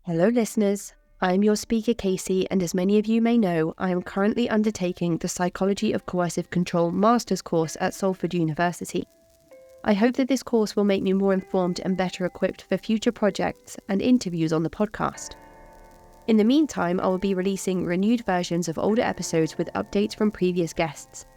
Hello listeners, I am your speaker Casey, and as many of you may know, I am currently undertaking the Psychology of Coercive Control Master's course at Salford University. I hope that this course will make me more informed and better equipped for future projects and interviews on the podcast. In the meantime, I will be releasing renewed versions of older episodes with updates from previous guests.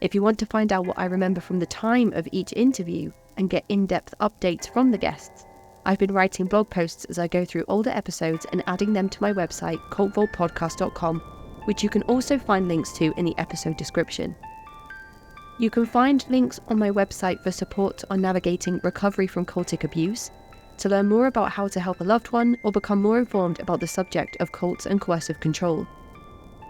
If you want to find out what I remember from the time of each interview and get in-depth updates from the guests, I've been writing blog posts as I go through older episodes and adding them to my website, cultvaultpodcast.com, which you can also find links to in the episode description. You can find links on my website for support on navigating recovery from cultic abuse, to learn more about how to help a loved one, or become more informed about the subject of cults and coercive control.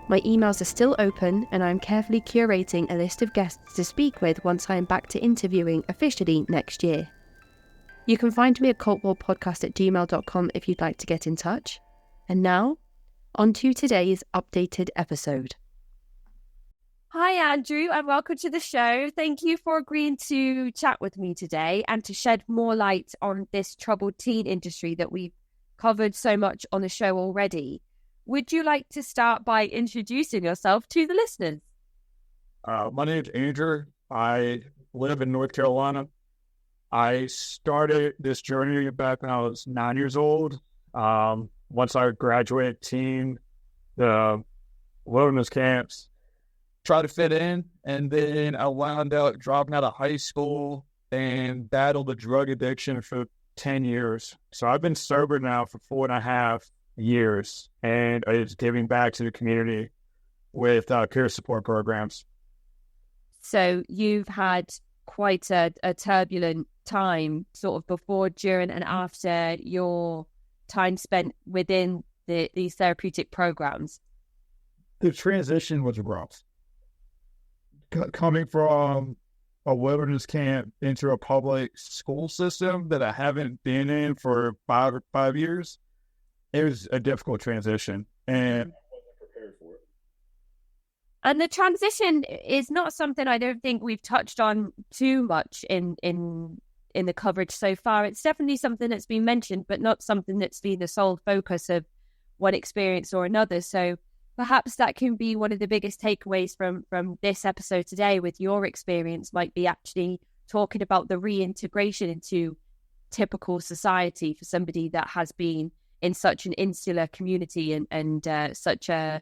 My emails are still open, and I am carefully curating a list of guests to speak with once I am back to interviewing officially next year. You can find me at cultvaultpodcast@gmail.com if you'd like to get in touch. And now, on to today's updated episode. Hi Andrew, and welcome to the show. Thank you for agreeing to chat with me today and to shed more light on this troubled teen industry that we've covered so much on the show already. Would you like to start by introducing yourself to the listeners? My name's Andrew. I live in North Carolina. I started this journey back when I was 9 years old. Once I graduated teen, the wilderness camps, tried to fit in, and then I wound up dropping out of high school and battled a drug addiction for 10 years. So I've been sober now for 4.5 years, and it's giving back to the community with peer support programs. So you've had quite a turbulent time sort of before, during and after your time spent within these therapeutic programs. The transition was rough. Coming from a wilderness camp into a public school system that I haven't been in for five years, it was a difficult transition, and I wasn't prepared for it. And the transition is not something I don't think we've touched on too much in the coverage so far. It's definitely something that's been mentioned, but not something that's been the sole focus of one experience or another. So perhaps that can be one of the biggest takeaways from this episode today with your experience, might be actually talking about the reintegration into typical society for somebody that has been in such an insular community and such a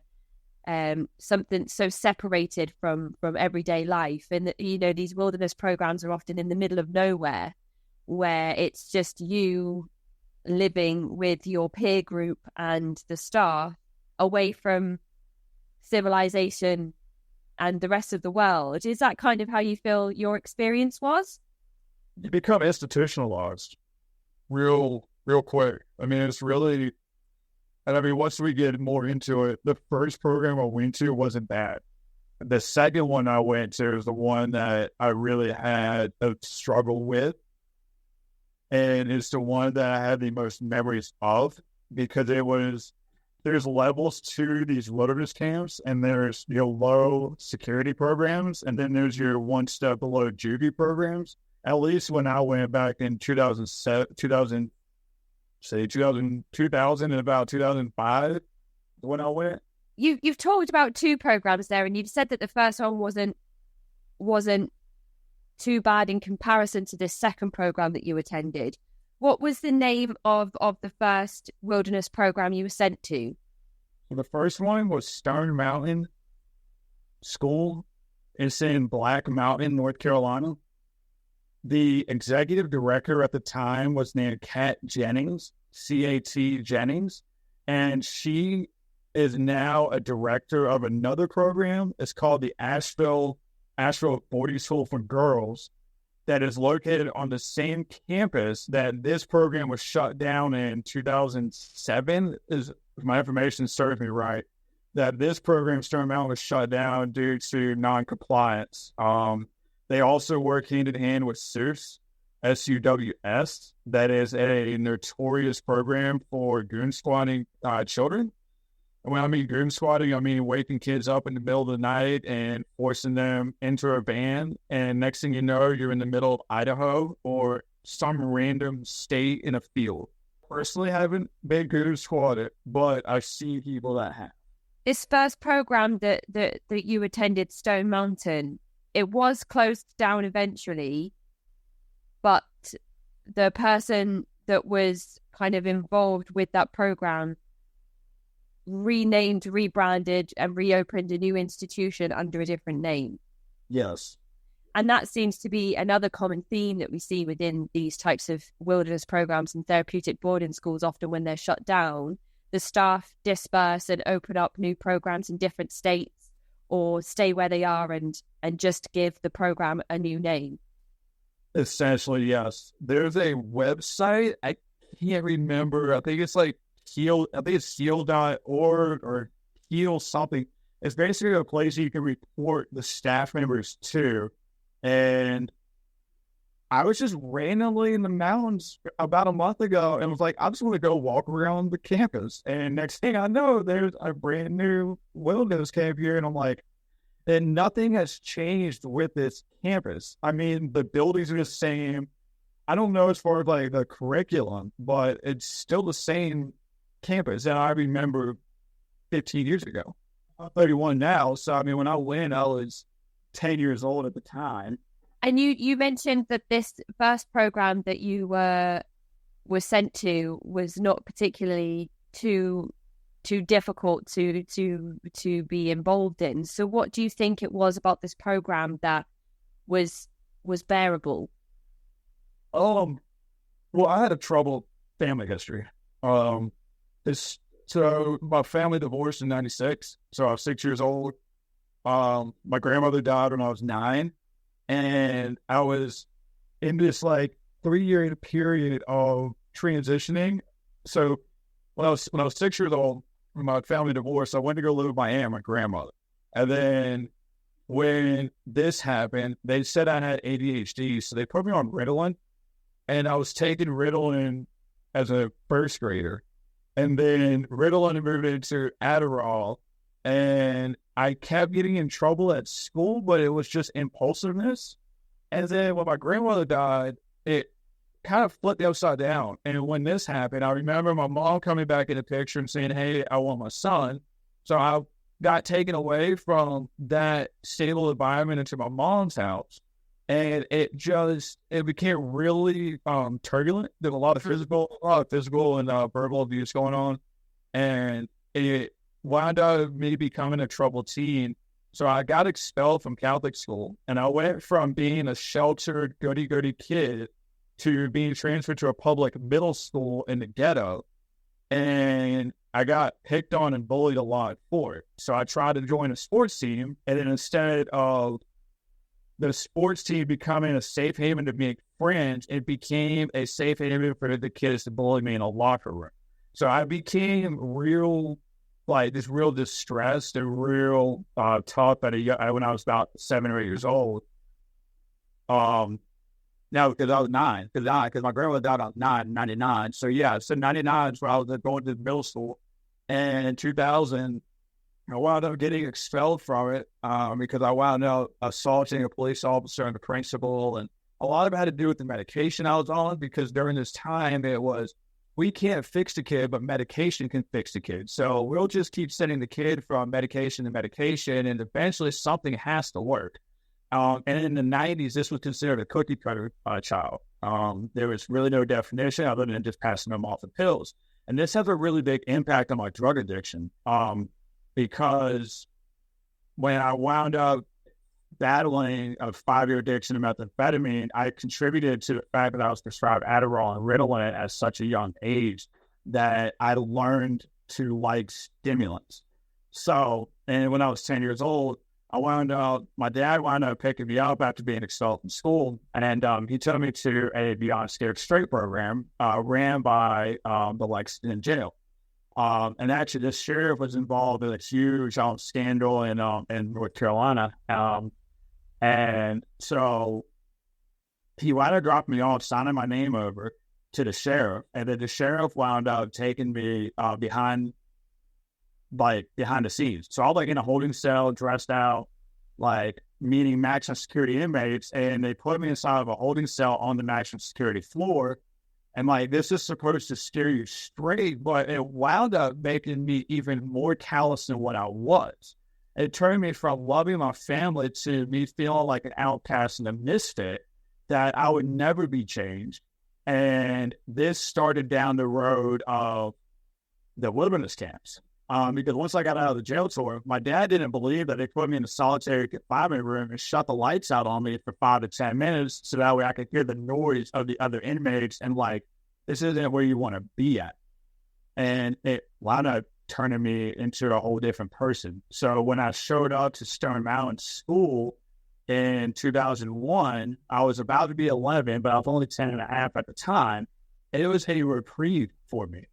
something so separated from everyday life. And you know, these wilderness programs are often in the middle of nowhere, where it's just you living with your peer group and the staff away from civilization and the rest of the world. Is that kind of how you feel your experience was? You become institutionalized real quick. I mean, it's really, and I mean, once we get more into it, the first program I went to wasn't bad. The second one I went to is the one that I really had a struggle with. And it's the one that I had the most memories of, because there's levels to these wilderness camps, and there's your low security programs, and then there's your one step below juvie programs. At least when I went back in 2000 and about 2005 when I went. You've talked about two programs there, and you've said that the first one wasn't too bad in comparison to the second program that you attended. What was the name of the first wilderness program you were sent to? The first one was Stone Mountain School. It's in Black Mountain, North Carolina. The executive director at the time was named Cat Jennings, C-A-T Jennings, and she is now a director of another program. It's called the Asheville Boarding School for Girls, that is located on the same campus that this program was shut down in 2007, is, if my information serves me right, that this program, Stone Mountain, was shut down due to non-compliance. They also work hand in hand with SUWS, S-U-W-S, that is a notorious program for goon squatting children. When I mean goon squatting, I mean waking kids up in the middle of the night and forcing them into a van. And next thing you know, you're in the middle of Idaho or some random state in a field. personally haven't been good squatted, but I see people that have. This first program that you attended, Stone Mountain, it was closed down eventually, but the person that was kind of involved with that program renamed, rebranded, and reopened a new institution under a different name. Yes. And that seems to be another common theme that we see within these types of wilderness programs and therapeutic boarding schools. Often when they're shut down, the staff disperse and open up new programs in different states, or stay where they are and just give the program a new name. Essentially, yes. There's a website. I can't remember. I think it's like heal.org or heal something. It's basically a place you can report the staff members to. And I was just randomly in the mountains about a month ago and was like, I just want to go walk around the campus. And next thing I know, there's a brand new wilderness camp here. And I'm like, and nothing has changed with this campus. I mean, the buildings are the same. I don't know as far as like the curriculum, but it's still the same campus that I remember 15 years ago. I'm 31 now. So, I mean, when I went, I was 10 years old at the time. And you mentioned that this first program that you were sent to was not particularly too difficult to be involved in. So what do you think it was about this program that was bearable? Well, I had a troubled family history. So my family divorced in 96. So I was 6 years old. My grandmother died when I was 9. And I was in this like 3-year period of transitioning. So when I was 6 years old, when my family divorced, I went to go live with my aunt, my grandmother. And then when this happened, they said I had ADHD, so they put me on Ritalin. And I was taking Ritalin as a first grader. And then Ritalin moved into Adderall. And I kept getting in trouble at school, but it was just impulsiveness. And then when my grandmother died, it kind of flipped upside down. And when this happened, I remember my mom coming back in the picture and saying, hey, I want my son. So I got taken away from that stable environment into my mom's house. And it became really turbulent. There's a lot of physical and verbal abuse going on. And it wound up me becoming a troubled teen. So I got expelled from Catholic school, and I went from being a sheltered, goody-goody kid to being transferred to a public middle school in the ghetto. And I got picked on and bullied a lot for it. So I tried to join a sports team, and then instead of the sports team becoming a safe haven to make friends, it became a safe haven for the kids to bully me in a locker room. So I became real distressed and real tough when I was about 7 or 8 years old. Now, because I was 9, because my grandmother died on 99. So, yeah, so 99 is when I was going to middle school. And in 2000, I wound up getting expelled from it because I wound up assaulting a police officer and the principal. And a lot of it had to do with the medication I was on, because during this time it was, we can't fix the kid, but medication can fix the kid. So we'll just keep sending the kid from medication to medication, and eventually something has to work. And in the 90s, this was considered a cookie cutter child. There was really no definition other than just passing them off the pills. And this has a really big impact on my drug addiction because when I wound up battling a 5-year addiction to methamphetamine, I contributed to the fact that I was prescribed Adderall and Ritalin at such a young age that I learned to like stimulants. So, and when I was 10 years old, my dad wound up picking me up after being expelled from school, and he took me to a Beyond Scared Straight program ran by the Lexington jail. And actually, this sheriff was involved in a huge scandal in North Carolina. And so he wound up dropping me off, signing my name over to the sheriff. And then the sheriff wound up taking me behind the scenes. So I was like in a holding cell, dressed out, like meeting maximum security inmates. And they put me inside of a holding cell on the maximum security floor. And like, this is supposed to steer you straight, but it wound up making me even more callous than what I was. It turned me from loving my family to me feeling like an outcast and a misfit, that I would never be changed. And this started down the road of the wilderness camps. Because once I got out of the jail tour, my dad didn't believe that they put me in a solitary confinement room and shut the lights out on me for 5 to 10 minutes so that way I could hear the noise of the other inmates and like, this isn't where you want to be at. And it wound up turning me into a whole different person. So when I showed up to Stone Mountain School in 2001, I was about to be 11, but I was only 10 and a half at the time. And it was a reprieve for me.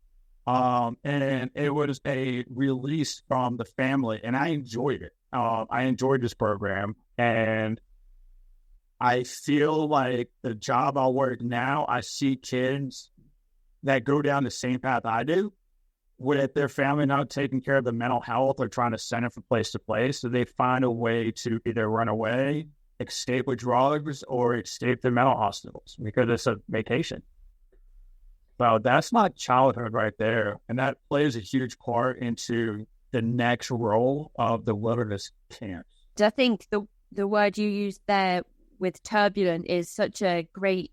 And it was a release from the family, and I enjoyed it. I enjoyed this program, and I feel like the job I work now, I see kids that go down the same path I do, with their family not taking care of the mental health or trying to send it from place to place. So they find a way to either run away, escape with drugs, or escape the mental hospitals because it's a vacation. So that's my childhood right there. And that plays a huge part into the next role of the wilderness camps. I think the word you used there with turbulent is such a great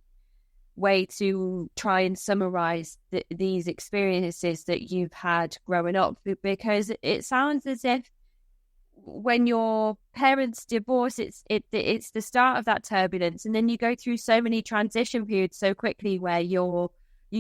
way to try and summarize these experiences that you've had growing up, because it sounds as if when your parents divorce, it's the start of that turbulence, and then you go through so many transition periods so quickly where you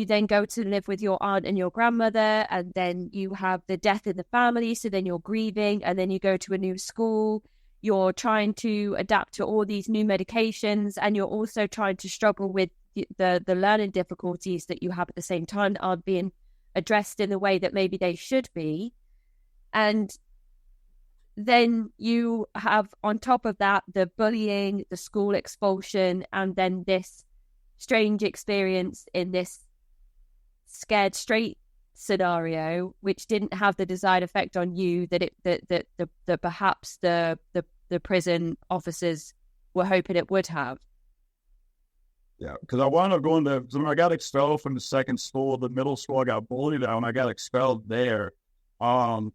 then go to live with your aunt and your grandmother, and then you have the death in the family, so then you're grieving, and then you go to a new school, you're trying to adapt to all these new medications, and you're also trying to struggle with the learning difficulties that you have at the same time that aren't being addressed in the way that maybe they should be. And then you have, on top of that, the bullying, the school expulsion, and then this strange experience in this scared straight scenario, which didn't have the desired effect on you that perhaps the prison officers were hoping it would have. Yeah, because I wound up going to, when I got expelled from the second school, the middle school, I got bullied out and I got expelled there. Well,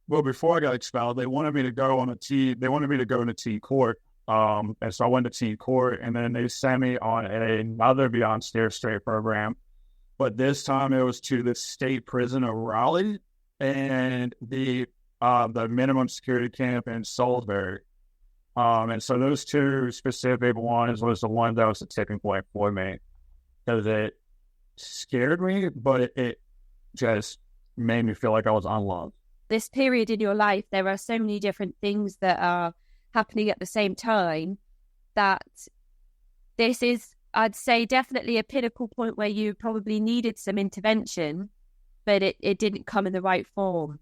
before I got expelled, they wanted me to go on into teen court. And so I went to teen court, and then they sent me on another Beyond Stare Straight program. But this time it was to the state prison of Raleigh and the minimum security camp in Salisbury. And so those two specific ones was the one that was the tipping point for me, because it scared me, but it just made me feel like I was unloved. This period in your life, there are so many different things that are happening at the same time that this is, I'd say, definitely a pinnacle point where you probably needed some intervention, but it didn't come in the right form.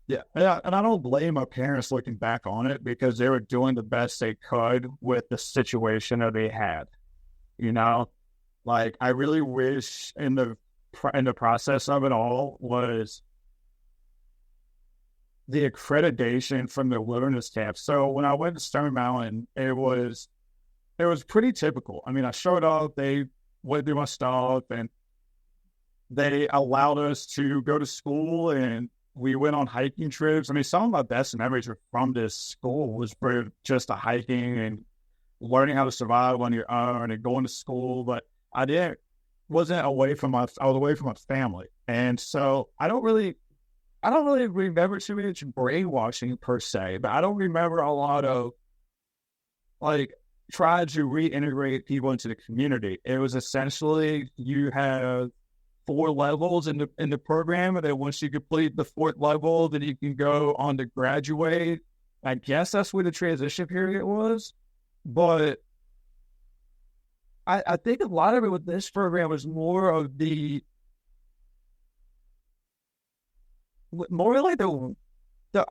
Yeah, and I don't blame my parents looking back on it, because they were doing the best they could with the situation that they had. You know, like, I really wish in the process of it all was the accreditation from the wilderness camp. So when I went to Stone Mountain, it was pretty typical. I mean, I showed up, they went through my stuff, and they allowed us to go to school, and we went on hiking trips. I mean, some of my best memories were from this school, was for just the hiking and learning how to survive on your own and going to school. But I was away from my family. And so I don't really remember too much brainwashing per se, but I don't remember a lot of like trying to reintegrate people into the community. It was essentially, you have 4 levels in the program, and then once you complete the 4th level, then you can go on to graduate. I guess that's where the transition period was. But I think a lot of it with this program was more like the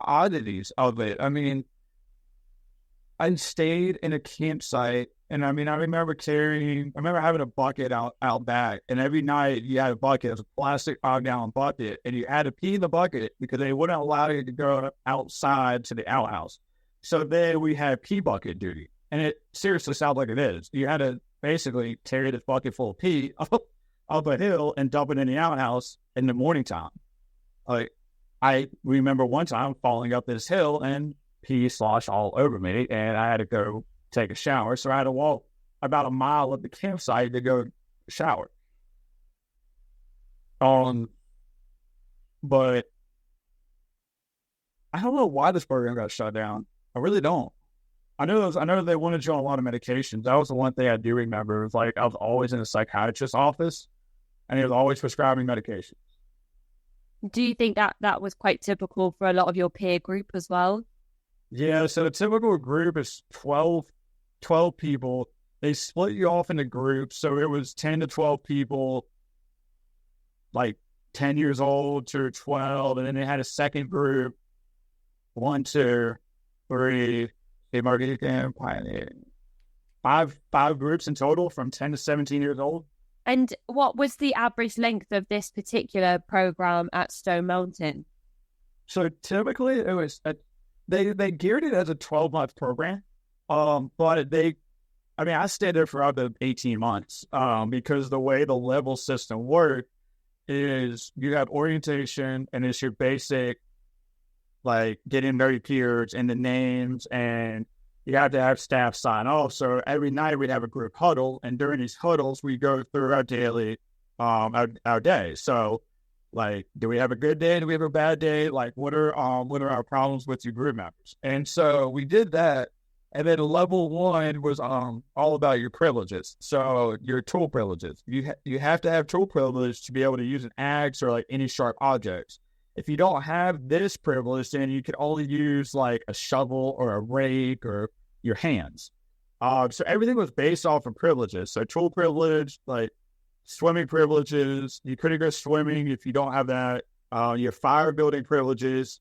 oddities of it. I mean, I stayed in a campsite, and I mean, I remember having a bucket out back, and every night you had a bucket. It was a plastic 5-gallon bucket, and you had to pee in the bucket because they wouldn't allow you to go outside to the outhouse. So then we had pee bucket duty, and it seriously sounds like it is. You had to basically carry this bucket full of pee up a hill and dump it in the outhouse in the morning time. Like, I remember one time falling up this hill and pee sloshed all over me, and I had to go take a shower. So I had to walk about a mile up the campsite to go shower. But I don't know why this program got shut down. I really don't. I know they wanted you on a lot of medications. That was the one thing I do remember. It was like I was always in a psychiatrist's office, and he was always prescribing medication. Do you think that was quite typical for a lot of your peer group as well? Yeah, so the typical group is 12 people. They split you off into groups, so it was 10 to 12 people, like 10 years old to 12, and then they had a second group, 1, 2, 3, five groups in total from 10 to 17 years old. And what was the average length of this particular program at Stone Mountain? So typically it was they geared it as a 12-month program, but I stayed there for up to 18 months because the way the level system worked is you have orientation, and it's your basic, like, getting to know your peers and the names, and you have to have staff sign off. So every night we'd have a group huddle, and during these huddles, we go through our daily, our day. So, like, do we have a good day? Do we have a bad day? Like, what are our problems with your group members? And so we did that. And then level 1 was all about your privileges. So your tool privileges. You have to have tool privilege to be able to use an axe or like any sharp objects. If you don't have this privilege, then you can only use like a shovel or a rake or your hands. So everything was based off of privileges. So tool privilege, like swimming privileges. You couldn't go swimming if you don't have that. Your fire building privileges.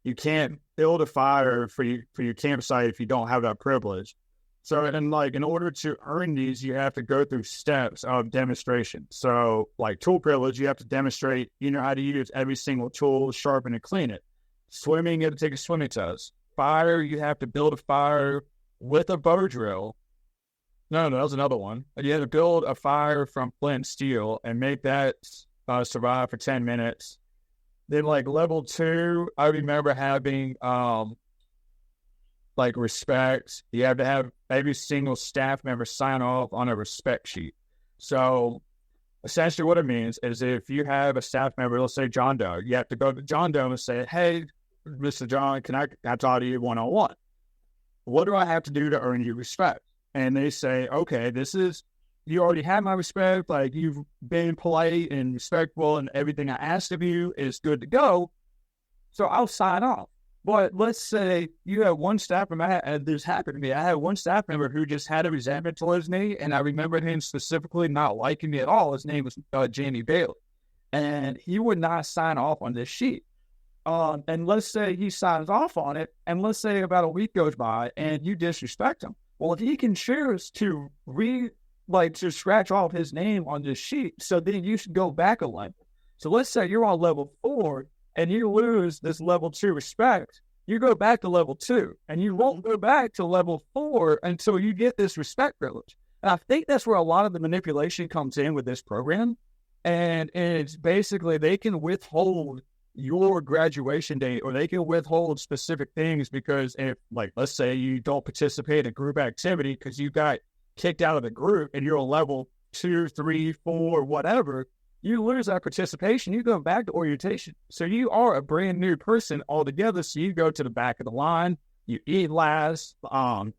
You can't build a fire for your campsite if you don't have that privilege. So, and like, in order to earn these, you have to go through steps of demonstration. So, like tool privilege, you have to demonstrate you know how to use every single tool, sharpen and clean it. Swimming, you have to take a swimming test. Fire, you have to build a fire with a bow drill. No, that was another one. You had to build a fire from flint and steel and make that survive for 10 minutes. Then, like, level 2, I remember having, like, respect. You have to have every single staff member sign off on a respect sheet. So, essentially what it means is if you have a staff member, let's say John Doe, you have to go to John Doe and say, hey, Mr. John, can I talk to you one-on-one? What do I have to do to earn your respect? And they say, okay, you already have my respect, like you've been polite and respectful and everything I asked of you is good to go, so I'll sign off. But let's say you have one staff member, and this happened to me, I had one staff member who just had a resentment towards me, and I remember him specifically not liking me at all. His name was Jamie Bailey, and he would not sign off on this sheet. And let's say he signs off on it, and let's say about a week goes by, and you disrespect him. Well, if he can choose to to scratch off his name on this sheet, so then you should go back a level. So let's say you're on level 4 and you lose this level 2 respect. You go back to level 2 and you won't go back to level 4 until you get this respect privilege. And I think that's where a lot of the manipulation comes in with this program. And it's basically they can withhold your graduation date, or they can withhold specific things because if, like, let's say you don't participate in group activity because you got kicked out of the group and you're a level 2, 3, 4, whatever, you lose that participation, you go back to orientation. So you are a brand new person altogether. So you go to the back of the line, you eat last,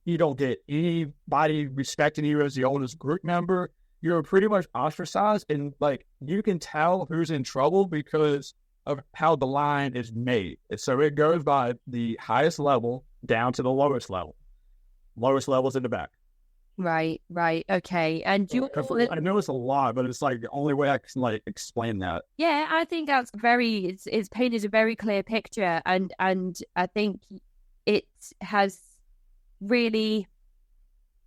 you don't get anybody respecting you as the oldest group member. You're pretty much ostracized, and like you can tell who's in trouble because of how the line is made. And so it goes by the highest level down to the lowest level. Lowest level's in the back. Right. Okay. And I know it's a lot, but it's like the only way I can like explain that. Yeah, I think that's it's painted a very clear picture, and I think it has really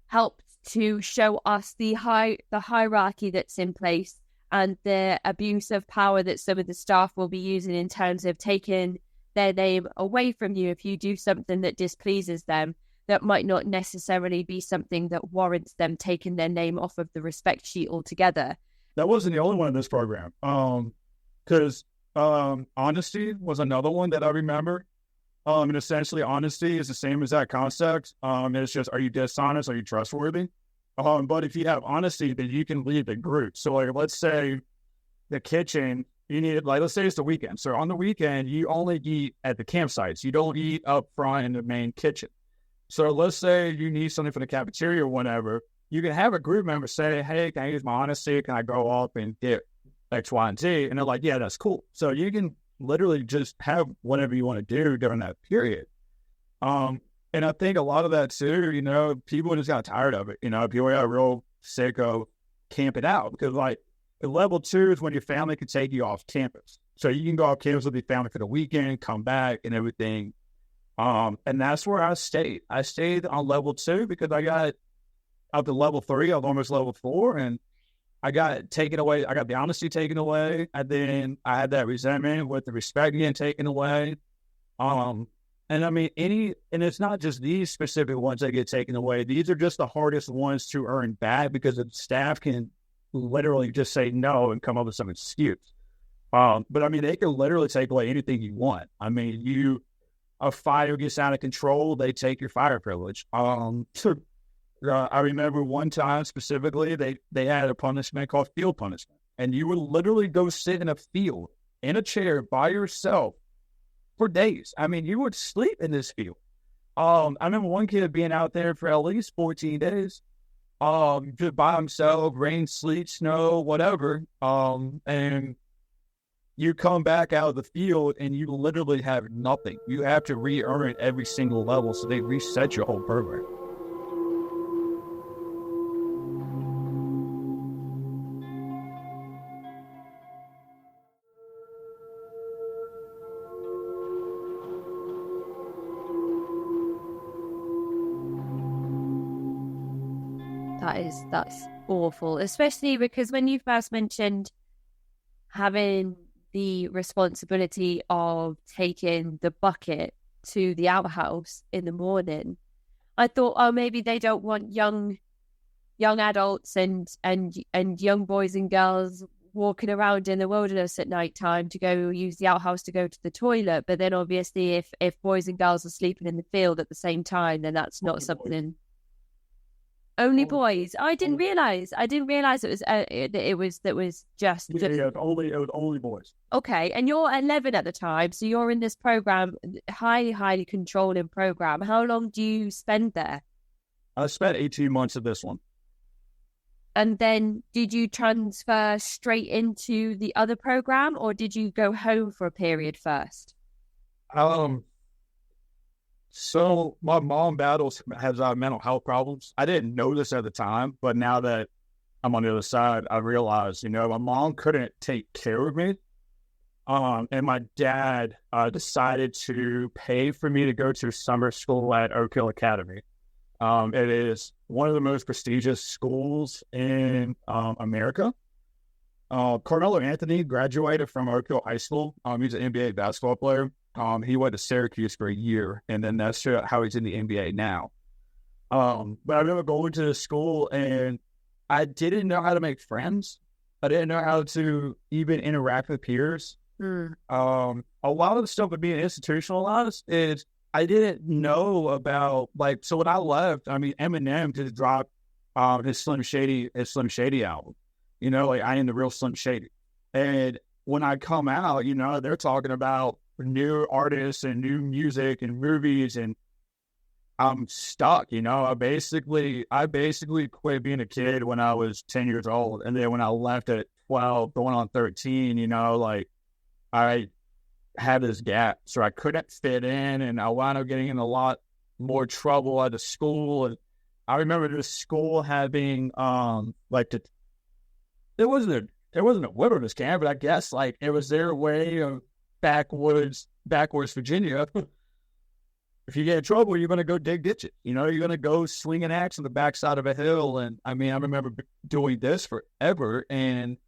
helped to show us the hierarchy that's in place and the abuse of power that some of the staff will be using in terms of taking their name away from you if you do something that displeases them. That might not necessarily be something that warrants them taking their name off of the respect sheet altogether. that wasn't the only one in this program. Because honesty was another one that I remember. And essentially honesty is the same as that concept. It's just, are you dishonest? Are you trustworthy? But if you have honesty, then you can lead the group. So like, let's say the kitchen, you need, like, let's say it's the weekend. So on the weekend, you only eat at the campsites. You don't eat up front in the main kitchen. So let's say you need something from the cafeteria or whatever. You can have a group member say, hey, can I use my honesty? Can I go up and get X, Y, and Z? And they're like, yeah, that's cool. So you can literally just have whatever you want to do during that period. And I think a lot of that too, you know, people just got tired of it. You know, people got real sick of camping out because like level 2 is when your family can take you off campus. So you can go off campus with your family for the weekend, come back and everything. And that's where I stayed. I stayed on level 2 because I got up to level 3, I was almost level 4, and I got taken away. I got the honesty taken away, and then I had that resentment with the respect getting taken away. And I mean, and it's not just these specific ones that get taken away. These are just the hardest ones to earn back because the staff can literally just say no and come up with some excuse. But I mean, they can literally take away anything you want. I mean, a fire gets out of control, they take your fire privilege. I remember one time specifically, they had a punishment called field punishment. And you would literally go sit in a field, in a chair by yourself for days. I mean, you would sleep in this field. I remember one kid being out there for at least 14 days, just by himself, rain, sleet, snow, whatever. And you come back out of the field and you literally have nothing. You have to re-earn it every single level, so they reset your whole program. That's awful, especially because when you first mentioned having the responsibility of taking the bucket to the outhouse in the morning, I thought, oh, maybe they don't want young adults and young boys and girls walking around in the wilderness at night time to go use the outhouse to go to the toilet. But then obviously if boys and girls are sleeping in the field at the same time, then that's not something. Only boys. I didn't realize it was just. It was only boys. Okay, and you're 11 at the time, so you're in this program, highly controlling program. How long do you spend there? I spent 18 months of this one. And then did you transfer straight into the other program, or did you go home for a period first? So my mom has mental health problems. I didn't know this at the time, but now that I'm on the other side, I realized, you know, my mom couldn't take care of me. And my dad decided to pay for me to go to summer school at Oak Hill Academy. It is one of the most prestigious schools in America. Carmelo Anthony graduated from Oak Hill High School. He's an NBA basketball player. He went to Syracuse for a year, and then that's how he's in the NBA now. But I remember going to the school, and I didn't know how to make friends. I didn't know how to even interact with peers. A lot of the stuff with being institutionalized is I didn't know about, like, so when I left, I mean, Eminem just dropped his Slim Shady album. You know, like, I am the real Slim Shady. And when I come out, you know, they're talking about new artists and new music and movies, and I'm stuck, you know. I basically quit being a kid when I was 10 years old, and then when I left at 12 going on 13, you know, like, I had this gap, so I couldn't fit in, and I wound up getting in a lot more trouble at the school. And I remember the school having there wasn't a wilderness camp, but I guess like it was their way of backwards Virginia. If you get in trouble, you're going to go dig ditches. You know, you're going to go swing an axe on the backside of a hill. And I mean, I remember doing this forever, and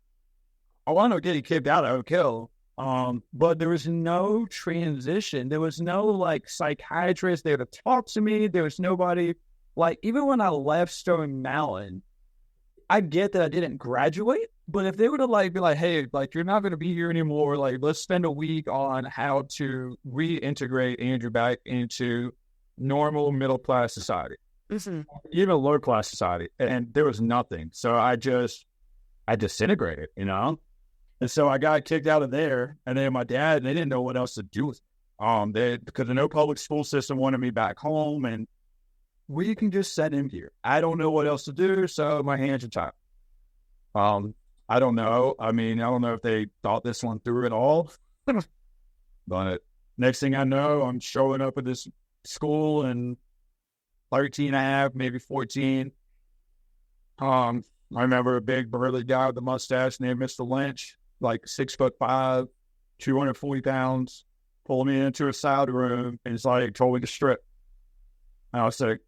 I wound up getting kicked out of Oak Hill. But there was no transition. There was no like psychiatrist there to talk to me. There was nobody. Like, even when I left Stone Mountain, I get that I didn't graduate, But if they were to like be like, hey, like you're not going to be here anymore, like let's spend a week on how to reintegrate Andrew back into normal middle class society, even lower class society, and there was nothing. So I disintegrated, you know. And so I got kicked out of there, and then my dad, they didn't know what else to do with it. Because the no public school system wanted me back home, and we can just send him here. I don't know what else to do, so my hands are tied. I don't know. I mean, I don't know if they thought this one through at all. But next thing I know, I'm showing up at this school and 13 and a half, maybe 14. I remember a big burly guy with a mustache named Mr. Lynch, like 6'5", 240 pounds, pulled me into a side room and he's like, told me to strip. And I was like,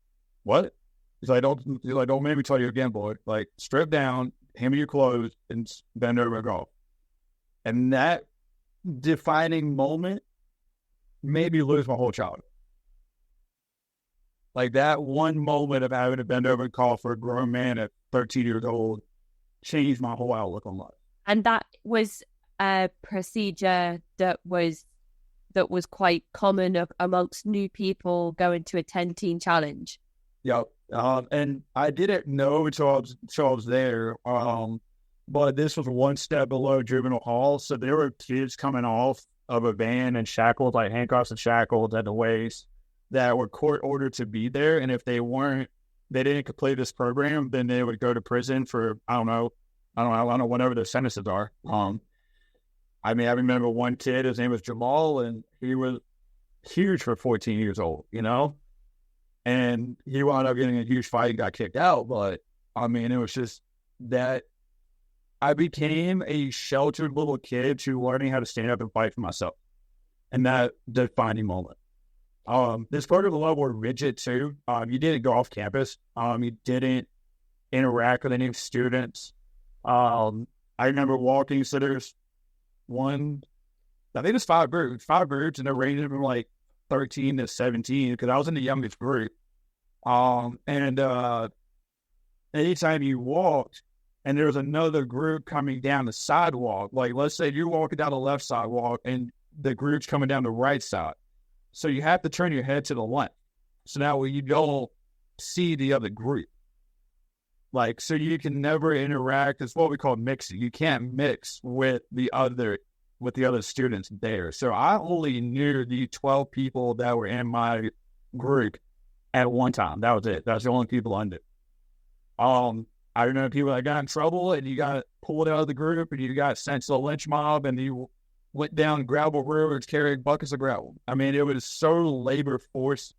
what? He's like, don't make me tell you again, boy. Like, strip down, hand me your clothes, and bend over and go. And that defining moment made me lose my whole childhood. Like, that one moment of having to bend over and call for a grown man at 13 years old changed my whole outlook on life. And that was a procedure that was quite common amongst new people going to attend Teen Challenge. Yep. And I didn't know until I was there. But this was one step below juvenile hall. So there were kids coming off of a van and shackled, like handcuffs and shackles at the waist, that were court ordered to be there. And if they didn't complete this program, then they would go to prison for, I don't know, whatever the sentences are. I mean, I remember one kid, his name was Jamal, and he was huge for 14 years old, you know? And he wound up getting a huge fight and got kicked out. But, I mean, it was just that I became a sheltered little kid to learning how to stand up and fight for myself. And that defining moment. This part of the level were rigid, too. You didn't go off campus. You didn't interact with any students. I remember walking, so there's I think it's five groups, and they're ranging from like 13 to 17, because I was in the youngest group. And anytime you walked and there was another group coming down the sidewalk, like let's say you're walking down the left sidewalk and the group's coming down the right side. So you have to turn your head to the left. So now you don't see the other group. Like, so you can never interact. It's what we call mixing. You can't mix with the other students there. So I only knew the 12 people that were in my group at one time. That was it. That's the only people I knew. I remember people that got in trouble and you got pulled out of the group and you got sent to the lynch mob and you went down gravel roads carrying buckets of gravel. I mean, it was so labor force.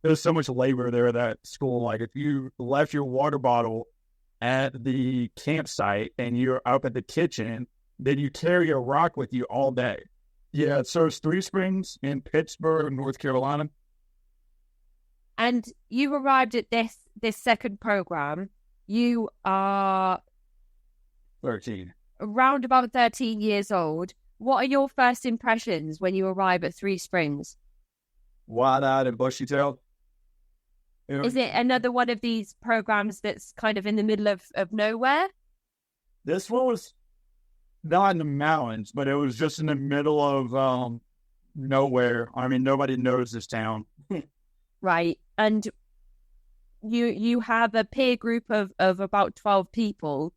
There was so much labor there at that school. Like, if you left your water bottle at the campsite and you're up at the kitchen, then you carry a rock with you all day. Yeah, so it's Three Springs in Pittsburgh, North Carolina. And you arrived at this second program. You are 13. Around about 13 years old. What are your first impressions when you arrive at Three Springs? Wide-eyed and bushy-tailed. You know, is it another one of these programs that's kind of in the middle of nowhere? This one was not in the mountains, but it was just in the middle of nowhere. I mean, nobody knows this town. Right. And you have a peer group of about 12 people.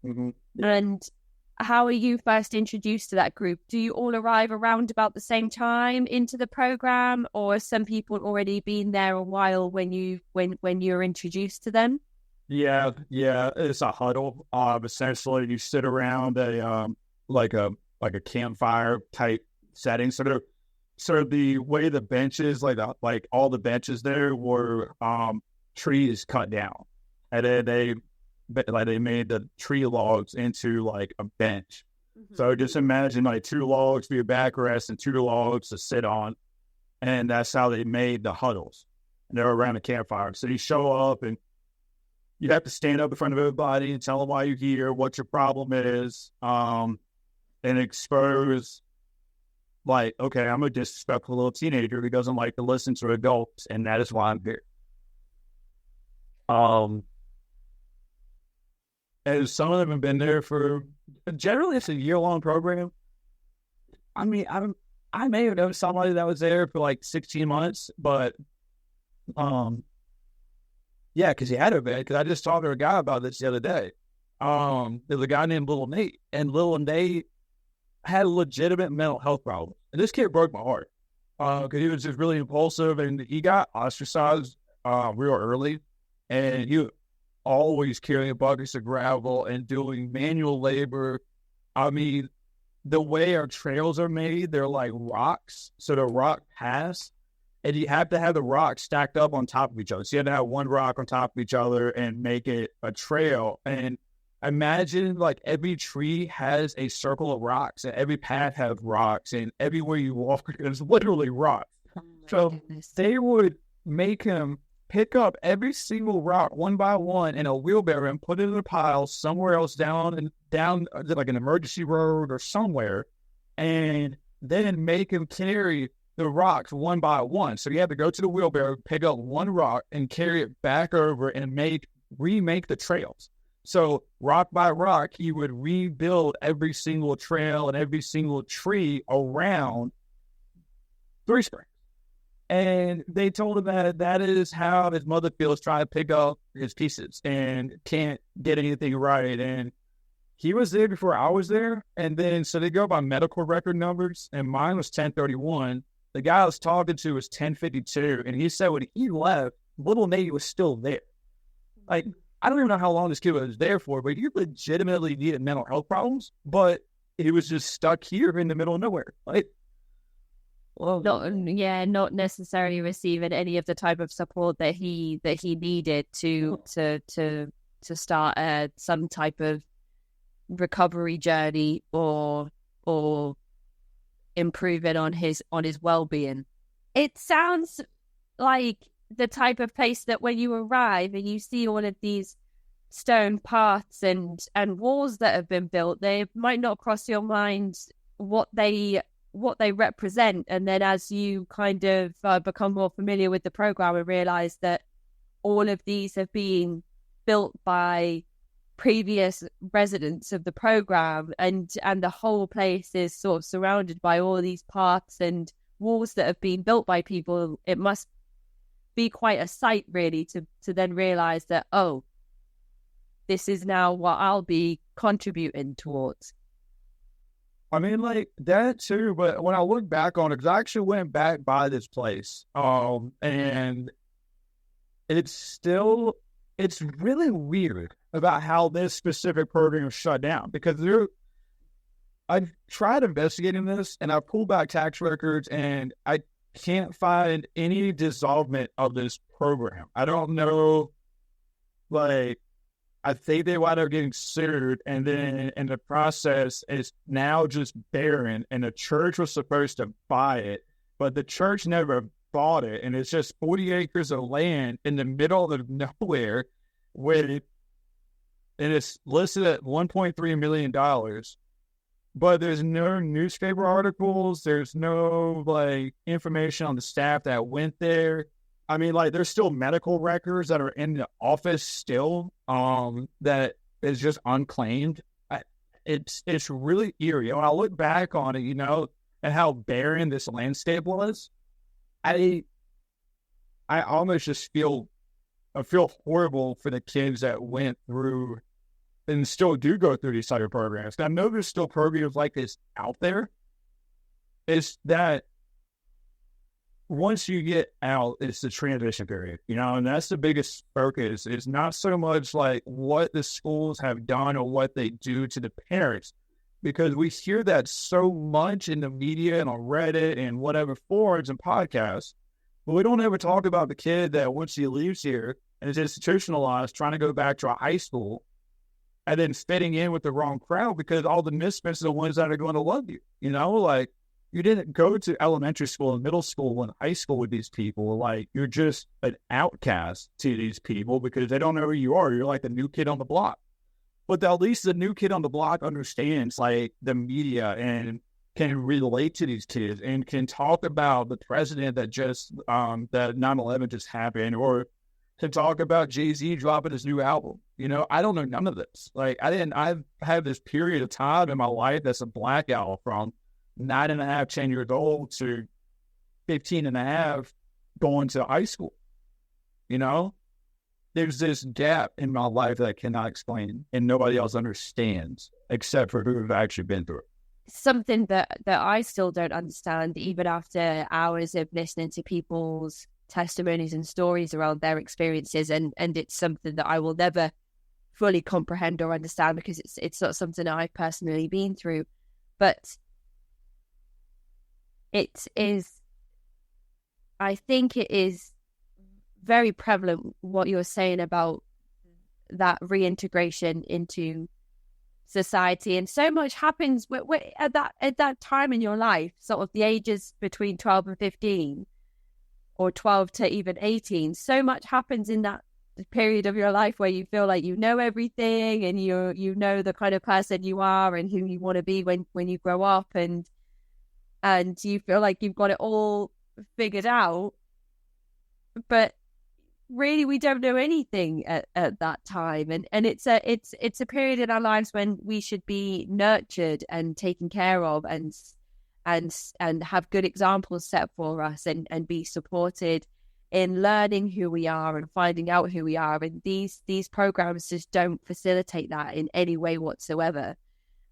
Mm-hmm. And how are you first introduced to that group? Do you all arrive around about the same time into the program, or have some people already been there a while when you're introduced to them? Yeah, it's a huddle. Essentially, you sit around a like a campfire type setting. So the way the benches, like all the benches there were trees cut down, and then they made the tree logs into like a bench. Mm-hmm. So just imagine like 2 logs for your backrest and 2 logs to sit on, and that's how they made the huddles. And they're around a campfire. So you show up and you have to stand up in front of everybody and tell them why you're here, what your problem is, and expose, like, okay, I'm a disrespectful little teenager who doesn't like to listen to adults, and that is why I'm here. And some of them have been there for, generally it's a year-long program. I mean, I may have known somebody that was there for like 16 months, but yeah, because he had a vet. Because I just talked to a guy about this the other day. There's a guy named Little Nate, and Little Nate had legitimate mental health problems. And this kid broke my heart because he was just really impulsive, and he got ostracized real early, and he always carrying buckets of gravel and doing manual labor. I mean, the way our trails are made, they're like rocks, so the rock paths, and you have to have the rocks stacked up on top of each other. So you have to have one rock on top of each other and make it a trail. And imagine like every tree has a circle of rocks, and every path has rocks, and everywhere you walk, there's literally rocks. So they would make him pick up every single rock one by one in a wheelbarrow and put it in a pile somewhere else down like an emergency road or somewhere, and then make him carry the rocks one by one. So you have to go to the wheelbarrow, pick up one rock, and carry it back over and remake the trails. So rock by rock, he would rebuild every single trail and every single tree around Three Springs. And they told him that is how his mother feels trying to pick up his pieces and can't get anything right. And he was there before I was there. And then, so they go by medical record numbers, and mine was 1031. The guy I was talking to was 1052. And he said when he left, Little Nate was still there. Like, I don't even know how long this kid was there for, but he legitimately needed mental health problems, but he was just stuck here in the middle of nowhere. Like, well, not necessarily receiving any of the type of support that he needed to start some type of recovery journey or improving on his well-being. It sounds like the type of place that when you arrive and you see all of these stone paths and walls that have been built, they might not cross your mind what they represent. And then as you kind of become more familiar with the program and realize that all of these have been built by previous residents of the program, and the whole place is sort of surrounded by all these paths and walls that have been built by people, it must be quite a sight really to then realize that, oh, this is now what I'll be contributing towards. I mean, like that too, but when I look back on it, because I actually went back by this place, and it's really weird about how this specific program was shut down, because I've tried investigating this, and I pulled back tax records, and I can't find any dissolvement of this program. I don't know, like, I think they wound up getting sued, and then in the process, it's now just barren, and the church was supposed to buy it, but the church never bought it, and it's just 40 acres of land in the middle of nowhere, and it's listed at $1.3 million, but there's no newspaper articles, there's no, like, information on the staff that went there. I mean, like, there's still medical records that are in the office still, that is just unclaimed. It's really eerie. When I look back on it, and how barren this landscape was, I almost just feel horrible for the kids that went through and still do go through these type of programs. I know there's still programs like this out there. It's that once you get out, it's the transition period, and that's the biggest focus. It's not so much like what the schools have done or what they do to the parents, because we hear that so much in the media and on Reddit and whatever forums and podcasts, but we don't ever talk about the kid that once he leaves here and is institutionalized, trying to go back to a high school and then fitting in with the wrong crowd, because all the misfits are the ones that are going to love you, like, you didn't go to elementary school and middle school and high school with these people. Like, you're just an outcast to these people because they don't know who you are. You're like the new kid on the block. But at least the new kid on the block understands, like, the media and can relate to these kids and can talk about the president that just, that 9/11 just happened, or can talk about Jay-Z dropping his new album. I don't know none of this. Like, I've had this period of time in my life that's a blackout from 9.5, 10 years old to 15 and a half going to high school. There's this gap in my life that I cannot explain and nobody else understands except for who have actually been through it. Something that I still don't understand, even after hours of listening to people's testimonies and stories around their experiences, and it's something that I will never fully comprehend or understand because it's not something that I've personally been through. But I think it is very prevalent what you're saying about that reintegration into society, and so much happens at that time in your life, sort of the ages between 12 and 15 or 12 to even 18. So much happens in that period of your life where you feel like you know everything, and you know the kind of person you are and who you want to be when you grow up, and you feel like you've got it all figured out. But really, we don't know anything at that time, and it's a period in our lives when we should be nurtured and taken care of, and have good examples set for us, and be supported in learning who we are and finding out who we are. And these programs just don't facilitate that in any way whatsoever.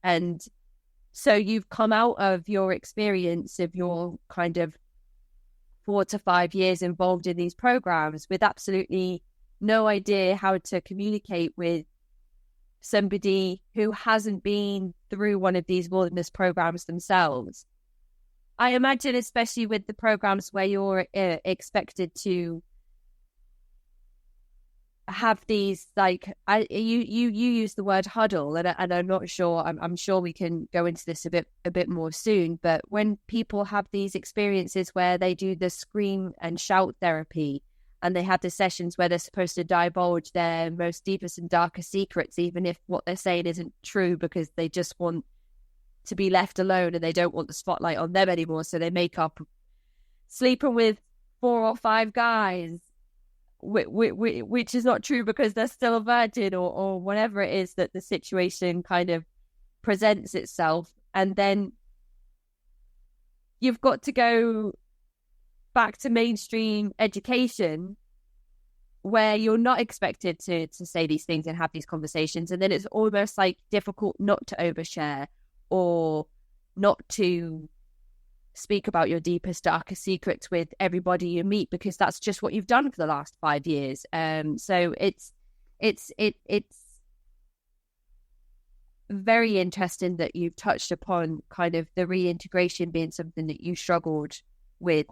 And so you've come out of your experience of your kind of 4 to 5 years involved in these programs with absolutely no idea how to communicate with somebody who hasn't been through one of these wilderness programs themselves. I imagine, especially with the programs where you're expected to have these, like, you use the word huddle, and I'm not sure. I'm sure we can go into this a bit more soon. But when people have these experiences where they do the scream and shout therapy, and they have the sessions where they're supposed to divulge their most deepest and darkest secrets, even if what they're saying isn't true, because they just want to be left alone and they don't want the spotlight on them anymore, so they make up sleeping with 4 or 5 guys. Which is not true because they're still a virgin, or whatever it is that the situation kind of presents itself. And then you've got to go back to mainstream education where you're not expected to say these things and have these conversations. And then it's almost like difficult not to overshare or not to speak about your deepest, darkest secrets with everybody you meet, because that's just what you've done for the last 5 years. So it's very interesting that you've touched upon kind of the reintegration being something that you struggled with.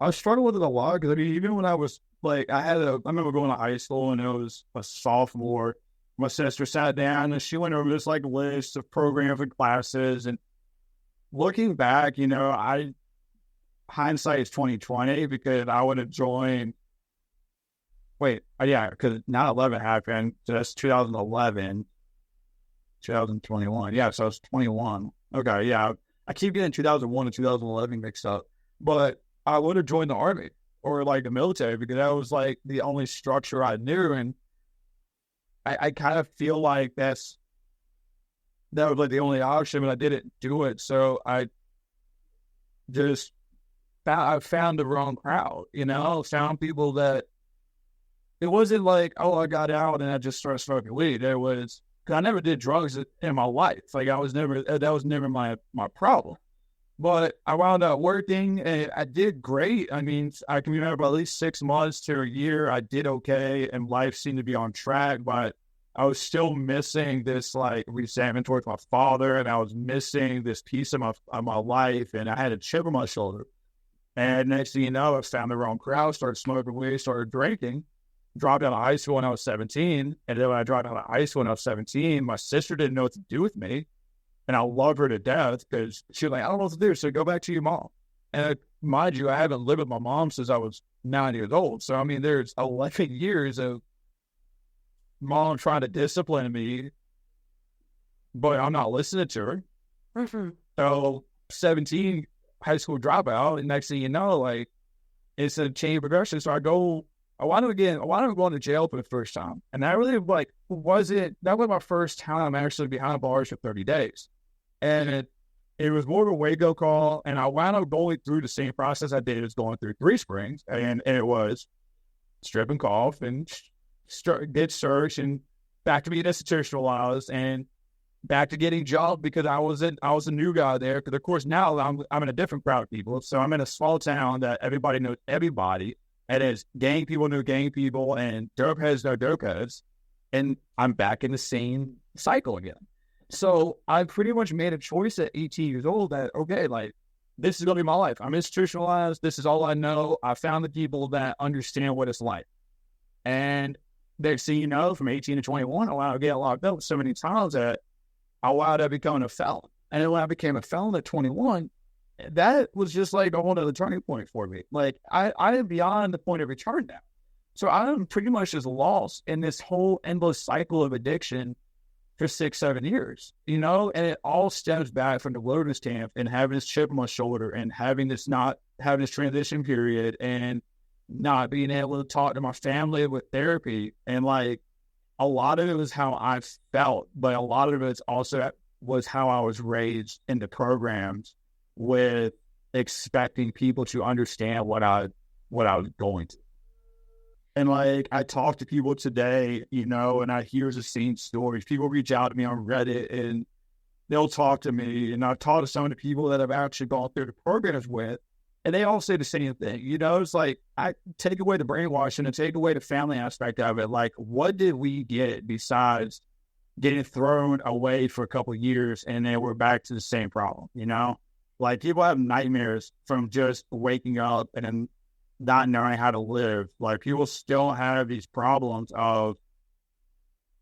I struggled with it a lot because, I mean, even when I was like, I remember going to high school and it was a sophomore. My sister sat down and she went over this like list of programs and classes, and looking back, hindsight is 2020 because I would have joined. Because 9/11 happened. So that's 2011, 2021. Yeah, so I was 21. Okay, yeah. I keep getting 2001 and 2011 mixed up. But I would have joined the Army or like the military because that was like the only structure I knew. And I kind of feel like that was like the only option, but I didn't do it. So I found the wrong crowd, found people that it wasn't like, oh, I got out and I just started smoking weed. It was, because I never did drugs in my life. Like that was never my problem. But I wound up working and I did great. I mean, I can remember at least 6 months to a year, I did okay and life seemed to be on track, but I was still missing this like resentment towards my father, and I was missing this piece of my life, and I had a chip on my shoulder. And next thing you know, I found the wrong crowd, started smoking weed, started drinking, dropped out of high school when I was 17. And then when I dropped out of high school when I was 17, my sister didn't know what to do with me. And I love her to death because she was like, I don't know what to do, so go back to your mom. And mind you, I haven't lived with my mom since I was 9 years old. So, I mean, there's 11 years of mom trying to discipline me, but I'm not listening to her. Mm-hmm. So 17, high school dropout, and next thing you know, like, it's a chain of progression. So I go I wound up going to jail for the first time. And that really that was my first time actually behind bars for 30 days. And it was more of a wake-up call. And I wound up going through the same process I did as going through Three Springs. And it was strip and cough and get searched and back to being institutionalized and back to getting jobs because I was a new guy there. Because of course now I'm in a different crowd of people. So I'm in a small town that everybody knows everybody. And it's gang people know gang people and dope heads know dope heads. And I'm back in the same cycle again. So I pretty much made a choice at 18 years old that, okay, like, this is going to be my life. I'm institutionalized. This is all I know. I found the people that understand what it's like. And next thing you know, from 18 to 21, I wound up getting locked up so many times that I wound up becoming a felon. And then when I became a felon at 21, that was just like a whole other turning point for me. Like, I am beyond the point of return now. So I'm pretty much just lost in this whole endless cycle of addiction for 6-7 years, you know, and it all stems back from the wilderness camp and having this chip on my shoulder and having this transition period and not being able to talk to my family with therapy. And like, a lot of it was how I felt, but a lot of it also was how I was raised in the programs with expecting people to understand what I was going through. And like, I talk to people today, you know, and I hear the same stories. People reach out to me on Reddit and they'll talk to me. And I've talked to some of the people that I've actually gone through the programs with, and they all say the same thing. You know, it's like, I take away the brainwashing and take away the family aspect of it. Like, what did we get besides getting thrown away for a couple of years and then we're back to the same problem, you know? Like, people have nightmares from just waking up and then not knowing how to live. Like, people still have these problems of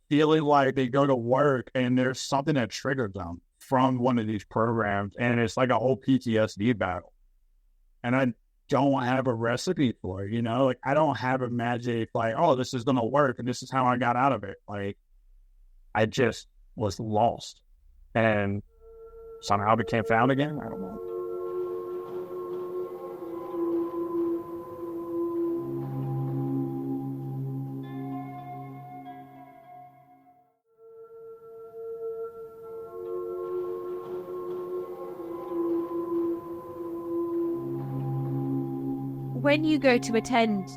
feeling like they go to work and there's something that triggers them from one of these programs, and it's like a whole PTSD battle. And I don't have a recipe for it, you know? Like, I don't have a magic, like, oh, this is going to work and this is how I got out of it. Like, I just was lost and somehow became found again. I don't know. When you go to attend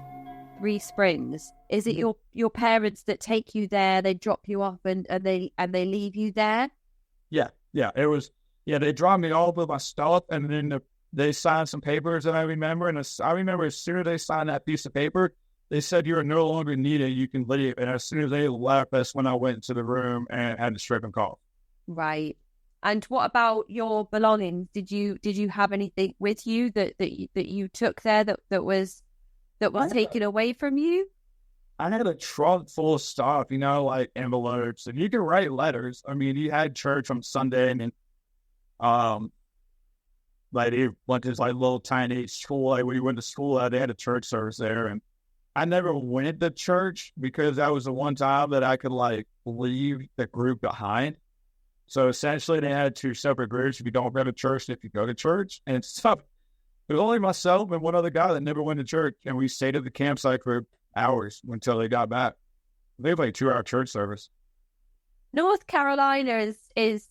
Three Springs, is it your parents that take you there? They drop you off and they leave you there? Yeah. It was. Yeah, they dropped me off with my stuff, and then they signed some papers that I remember. And I remember as soon as they signed that piece of paper, they said you are no longer needed. You can leave. And as soon as they left, that's when I went into the room and had to strip and cough. Right. And what about your belongings? Did you have anything with you that you took there that was taken away from you? I had a trunk full of stuff, you know, like envelopes, and you can write letters. I mean, you had church on Sunday, and like it went to this like little tiny school. Like when you went to school, they had a church service there, and I never went to church because that was the one time that I could like leave the group behind. So essentially, they had two separate groups. If you don't go to church, if you go to church, and stuff. It was only myself and one other guy that never went to church, and we stayed at the campsite for hours until they got back. They had like 2-hour church service. North Carolina is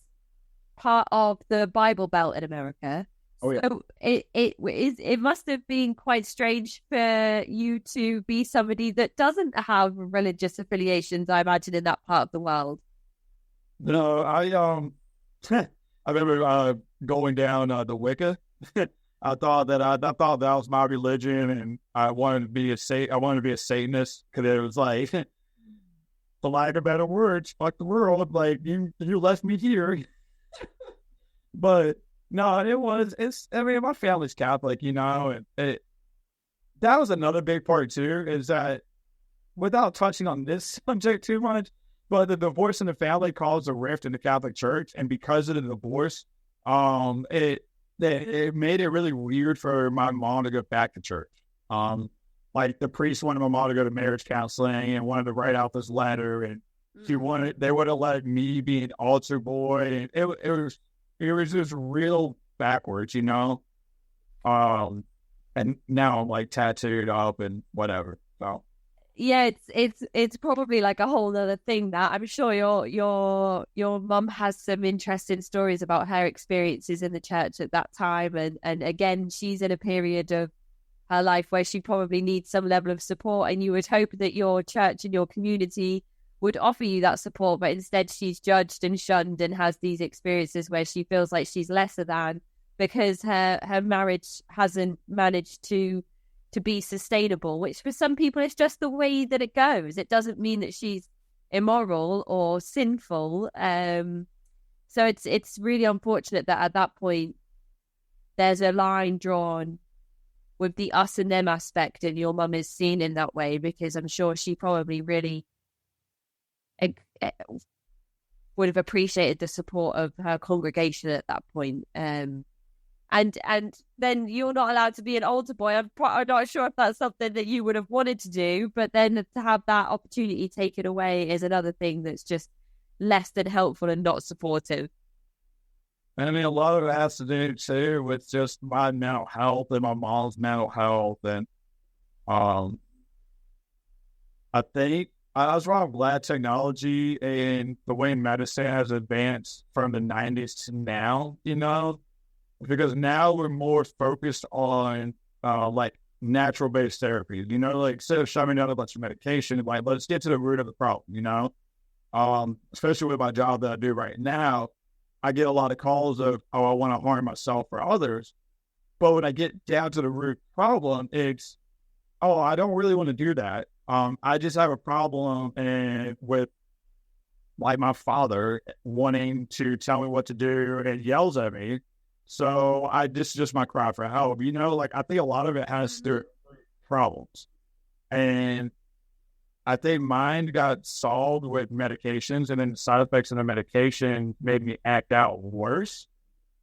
part of the Bible Belt in America. Oh yeah. So it must have been quite strange for you to be somebody that doesn't have religious affiliations, I imagine, in that part of the world. No, I remember going down the Wicca. I thought that was my religion, and I wanted to be a Satanist because it was like, for lack of better words, fuck the world. Like you left me here. But no, I mean, my family's Catholic, you know, and that was another big part too, is that without touching on this subject too much, but the divorce in the family caused a rift in the Catholic Church, and because of the divorce, it made it really weird for my mom to go back to church. Like the priest wanted my mom to go to marriage counseling and wanted to write out this letter, and they would have let me be an altar boy, and it was just real backwards, you know. And now I'm like tattooed up and whatever. So Yeah, it's probably like a whole other thing that I'm sure your mum has some interesting stories about her experiences in the church at that time, and again, she's in a period of her life where she probably needs some level of support, and you would hope that your church and your community would offer you that support, but instead she's judged and shunned and has these experiences where she feels like she's lesser than because her marriage hasn't managed to be sustainable, which for some people is just the way that it goes. It doesn't mean that she's immoral or sinful. So it's really unfortunate that at that point there's a line drawn with the us and them aspect, and your mum is seen in that way, because I'm sure she probably really would have appreciated the support of her congregation at that point. And then you're not allowed to be an altar boy. I'm not sure if that's something that you would have wanted to do, but then to have that opportunity taken away is another thing that's just less than helpful and not supportive. I mean, a lot of it has to do too with just my mental health and my mom's mental health, and I think I was wrong. Glad technology and the way medicine has advanced from the 90s to now, because now we're more focused on like natural based therapies, like instead of shoving down a bunch of medication, like let's get to the root of the problem, especially with my job that I do right now. I get a lot of calls of, I want to harm myself or others. But when I get down to the root problem, it's, I don't really want to do that. I just have a problem with like my father wanting to tell me what to do and yells at me. So this is just my cry for help. Like I think a lot of it has to do problems. And I think mine got solved with medications, and then the side effects of the medication made me act out worse.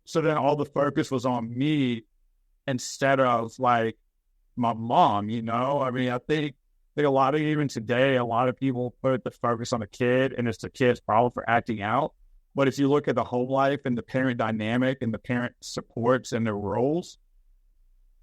So then all the focus was on me instead of like my mom, I mean, I think a lot of, even today, a lot of people put the focus on the kid, and it's the kid's problem for acting out. But if you look at the home life and the parent dynamic and the parent supports and their roles,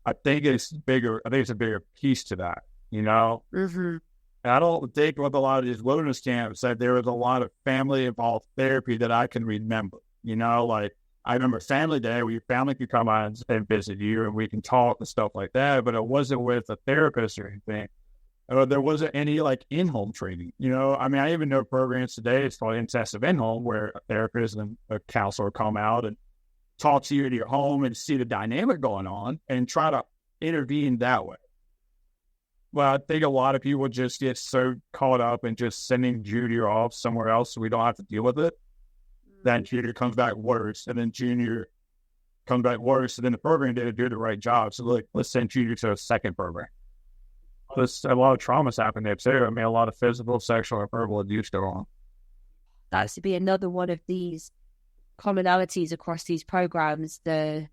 I think it's bigger. I think it's a bigger piece to that, Mm-hmm. And I don't think with a lot of these wilderness camps that there was a lot of family involved therapy that I can remember. Like I remember family day where your family could come out and visit you and we can talk and stuff like that, but it wasn't with a therapist or anything. There wasn't any like in-home training, I mean, I even know programs today, it's called intensive in-home, where a therapist and a counselor come out and talk to you in your home and see the dynamic going on and try to intervene that way. Well, I think a lot of people just get so caught up in just sending Junior off somewhere else so we don't have to deal with it. Then Junior comes back worse, and then Junior comes back worse, and then the program didn't do the right job. So let's send Junior to a second program. There's a lot of traumas happen there too. I mean, a lot of physical, sexual, and verbal abuse go on. That's to be another one of these commonalities across these programs. There's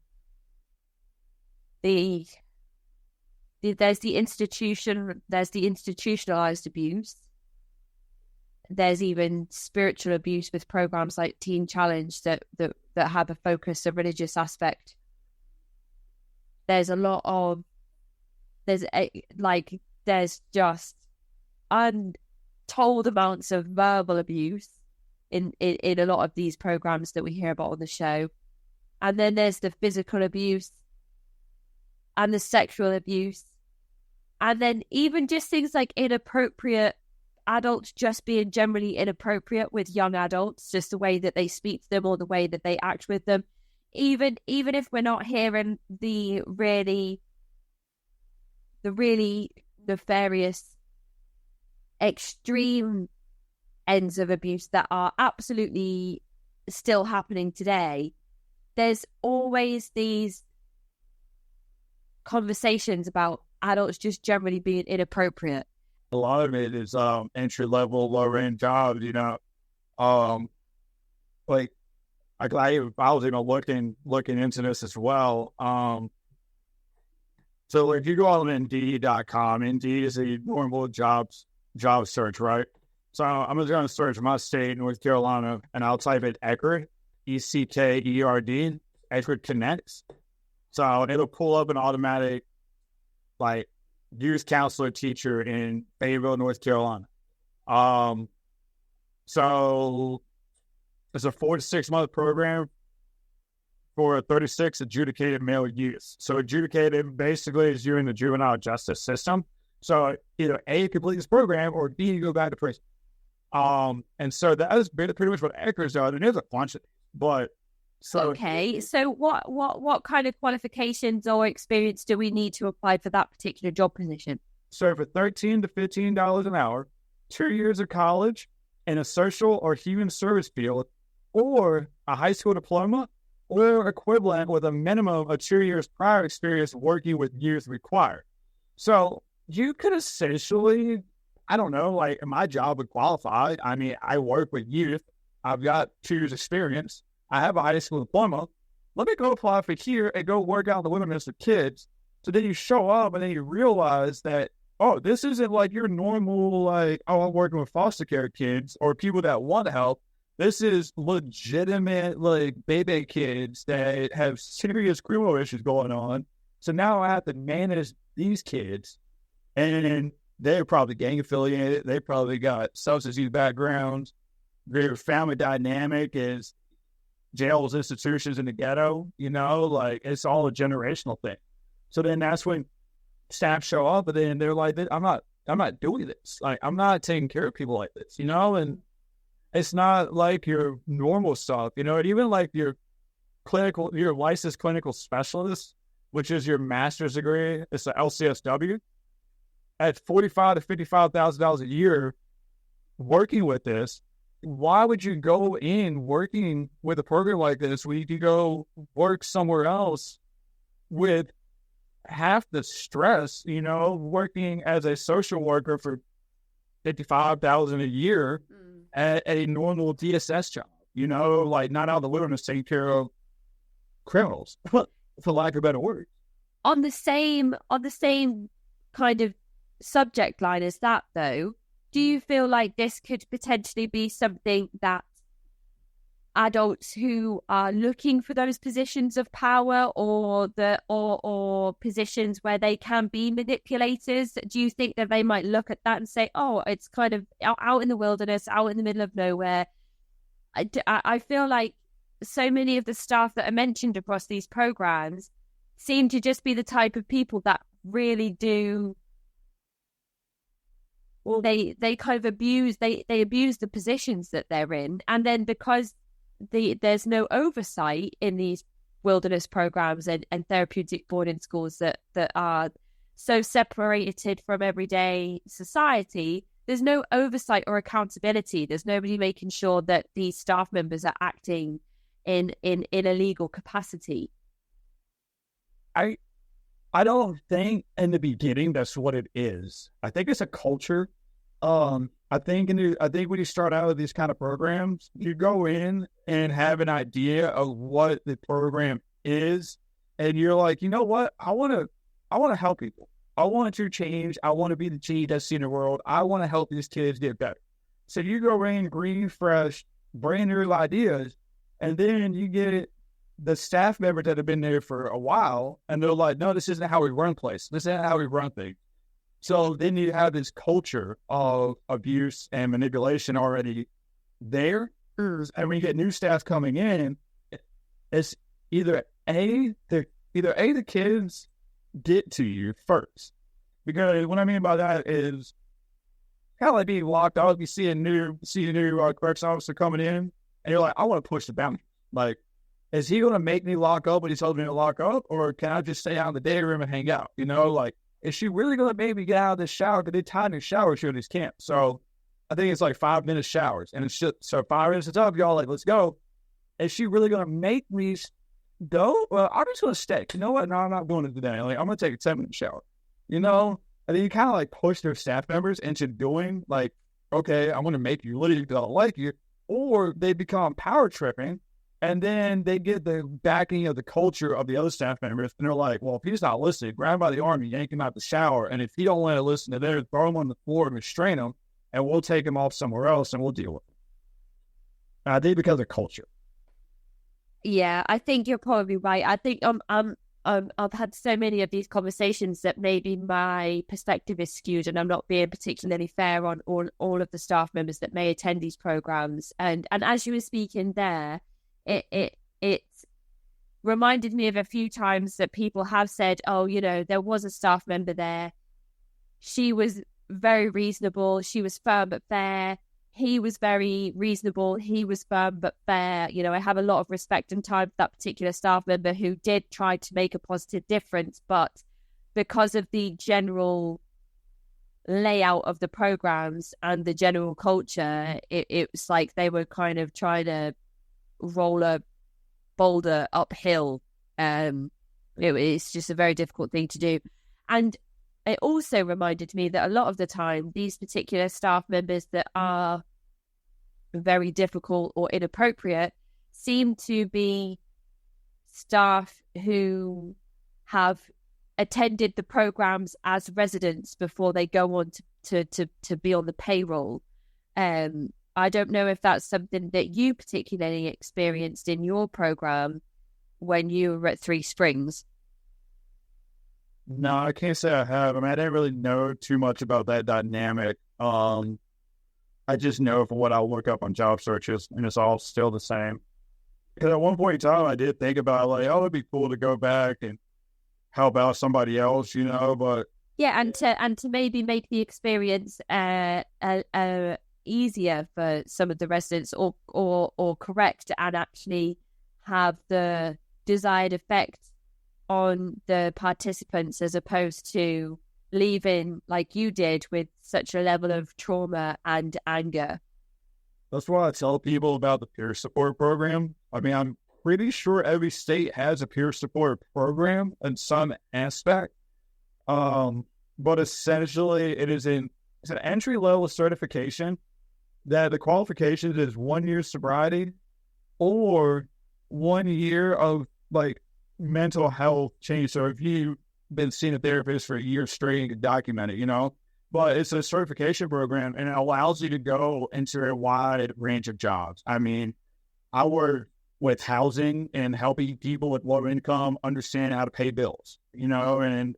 the institutionalized abuse. There's even spiritual abuse with programs like Teen Challenge that have a focus, a religious aspect. There's a lot of there's just untold amounts of verbal abuse in a lot of these programs that we hear about on the show. And then there's the physical abuse and the sexual abuse. And then even just things like inappropriate adults just being generally inappropriate with young adults, just the way that they speak to them or the way that they act with them. Even if we're not hearing the really nefarious, extreme ends of abuse that are absolutely still happening today, there's always these conversations about adults just generally being inappropriate. A lot of it is entry level, low end jobs. Like I was even looking into this as well. So if you go on Indeed.com, Indeed is a normal job search, right? So I'm just going to search my state, North Carolina, and I'll type in Eckerd, Eckerd, Eckerd Connects. So it'll pull up an automatic, like, youth counselor teacher in Fayetteville, North Carolina. So it's a 4 to 6 month program for 36 adjudicated male youth. So adjudicated basically is you're in the juvenile justice system. So either A, complete this program, or B, you go back to prison. And so that is pretty much what ACRES are. There's a bunch of these, but so okay. So what kind of qualifications or experience do we need to apply for that particular job position? So for $13 to $15 an hour, 2 years of college in a social or human service field, or a high school diploma, or equivalent with a minimum of 2 years prior experience working with youth required. So you could essentially, I don't know, like my job would qualify. I mean, I work with youth. I've got 2 years experience. I have a high school diploma. Let me go apply for here and go work out in the wilderness with kids. So then you show up and then you realize that, oh, this isn't like your normal, like, oh, I'm working with foster care kids or people that want help. This is legitimate, like, baby kids that have serious criminal issues going on. So now I have to manage these kids, and they're probably gang affiliated. They probably got substance use backgrounds. Their family dynamic is jails, institutions in the ghetto, like it's all a generational thing. So then that's when staff show up, and then they're like, I'm not doing this. Like, I'm not taking care of people like this, and it's not like your normal stuff, and even like your licensed clinical specialist, which is your master's degree, it's an LCSW, at $45,000 to $55,000 a year working with this. Why would you go in working with a program like this when you could go work somewhere else with half the stress, working as a social worker for $55,000 a year at a normal DSS job, like not out of the wilderness taking care of criminals, for lack of a better word. On the same kind of subject line as that, though, do you feel like this could potentially be something that adults who are looking for those positions of power or positions where they can be manipulators, do you think that they might look at that and say, oh, it's kind of out in the wilderness, out in the middle of nowhere? I feel like so many of the staff that are mentioned across these programs seem to just be the type of people that really do. Well, they kind of abuse the positions that they're in, and then because there's no oversight in these wilderness programs and therapeutic boarding schools that are so separated from everyday society, there's no oversight or accountability. There's nobody making sure that these staff members are acting in a legal capacity. I don't think in the beginning that's what it is. I think it's a culture. I think when you start out with these kind of programs, you go in and have an idea of what the program is, and you're like, you know what? I want to help people. I want to change. I want to be the change that's in the world. I want to help these kids get better. So you go in green, fresh, brand new ideas, and then you get the staff members that have been there for a while, and they're like, no, this isn't how we run places. This isn't how we run things. So then you have this culture of abuse and manipulation already there. And when you get new staff coming in, it's either the kids get to you first. Because what I mean by that is kind of like being locked up. You see a new corrections officer coming in, and you're like, I want to push the boundary. Like, is he going to make me lock up when he tells me to lock up, or can I just stay out in the day room and hang out? Like, is she really going to make me get out of this shower? Because they time to shower here in this camp. So I think it's like 5-minute showers. And it's just, so 5 minutes is up, y'all, like, let's go. Is she really going to make me go? Well, I'm just going to stay. You know what? No, I'm not going to today. Like, I'm going to take a 7-minute shower. And then you kind of like push their staff members into doing like, okay, I'm going to make you leave because I don't like you. Or they become power tripping. And then they get the backing of the culture of the other staff members. And they're like, well, if he's not listening, grab him by the arm and yank him out the shower. And if he don't want to listen to theirs, throw him on the floor and restrain him. And we'll take him off somewhere else and we'll deal with it. I think because of culture. Yeah, I think you're probably right. I think I've had so many of these conversations that maybe my perspective is skewed, and I'm not being particularly fair on all of the staff members that may attend these programs. And as you were speaking there, it reminded me of a few times that people have said, oh, there was a staff member there. She was very reasonable. She was firm but fair. He was very reasonable. He was firm but fair. I have a lot of respect and time for that particular staff member who did try to make a positive difference. But because of the general layout of the programs and the general culture, it was like they were kind of trying to roll a boulder uphill. It's just a very difficult thing to do. And it also reminded me that a lot of the time, these particular staff members that are very difficult or inappropriate seem to be staff who have attended the programs as residents before they go on to be on the payroll. I don't know if that's something that you particularly experienced in your program when you were at Three Springs. No, I can't say I have. I didn't really know too much about that dynamic. I just know from what I look up on job searches, and it's all still the same. Because at one point in time, I did think about like, oh, it'd be cool to go back and help out somebody else, but yeah, and to maybe make the experience easier for some of the residents, or correct and actually have the desired effect on the participants, as opposed to leaving like you did with such a level of trauma and anger. That's why I tell people about the peer support program. I'm pretty sure every state has a peer support program in some aspect. But essentially it's an entry-level certification that the qualification is 1 year sobriety or 1 year of like mental health change. So if you've been seeing a therapist for a year straight, you can document it, but it's a certification program and it allows you to go into a wide range of jobs. I work with housing and helping people with low income understand how to pay bills, and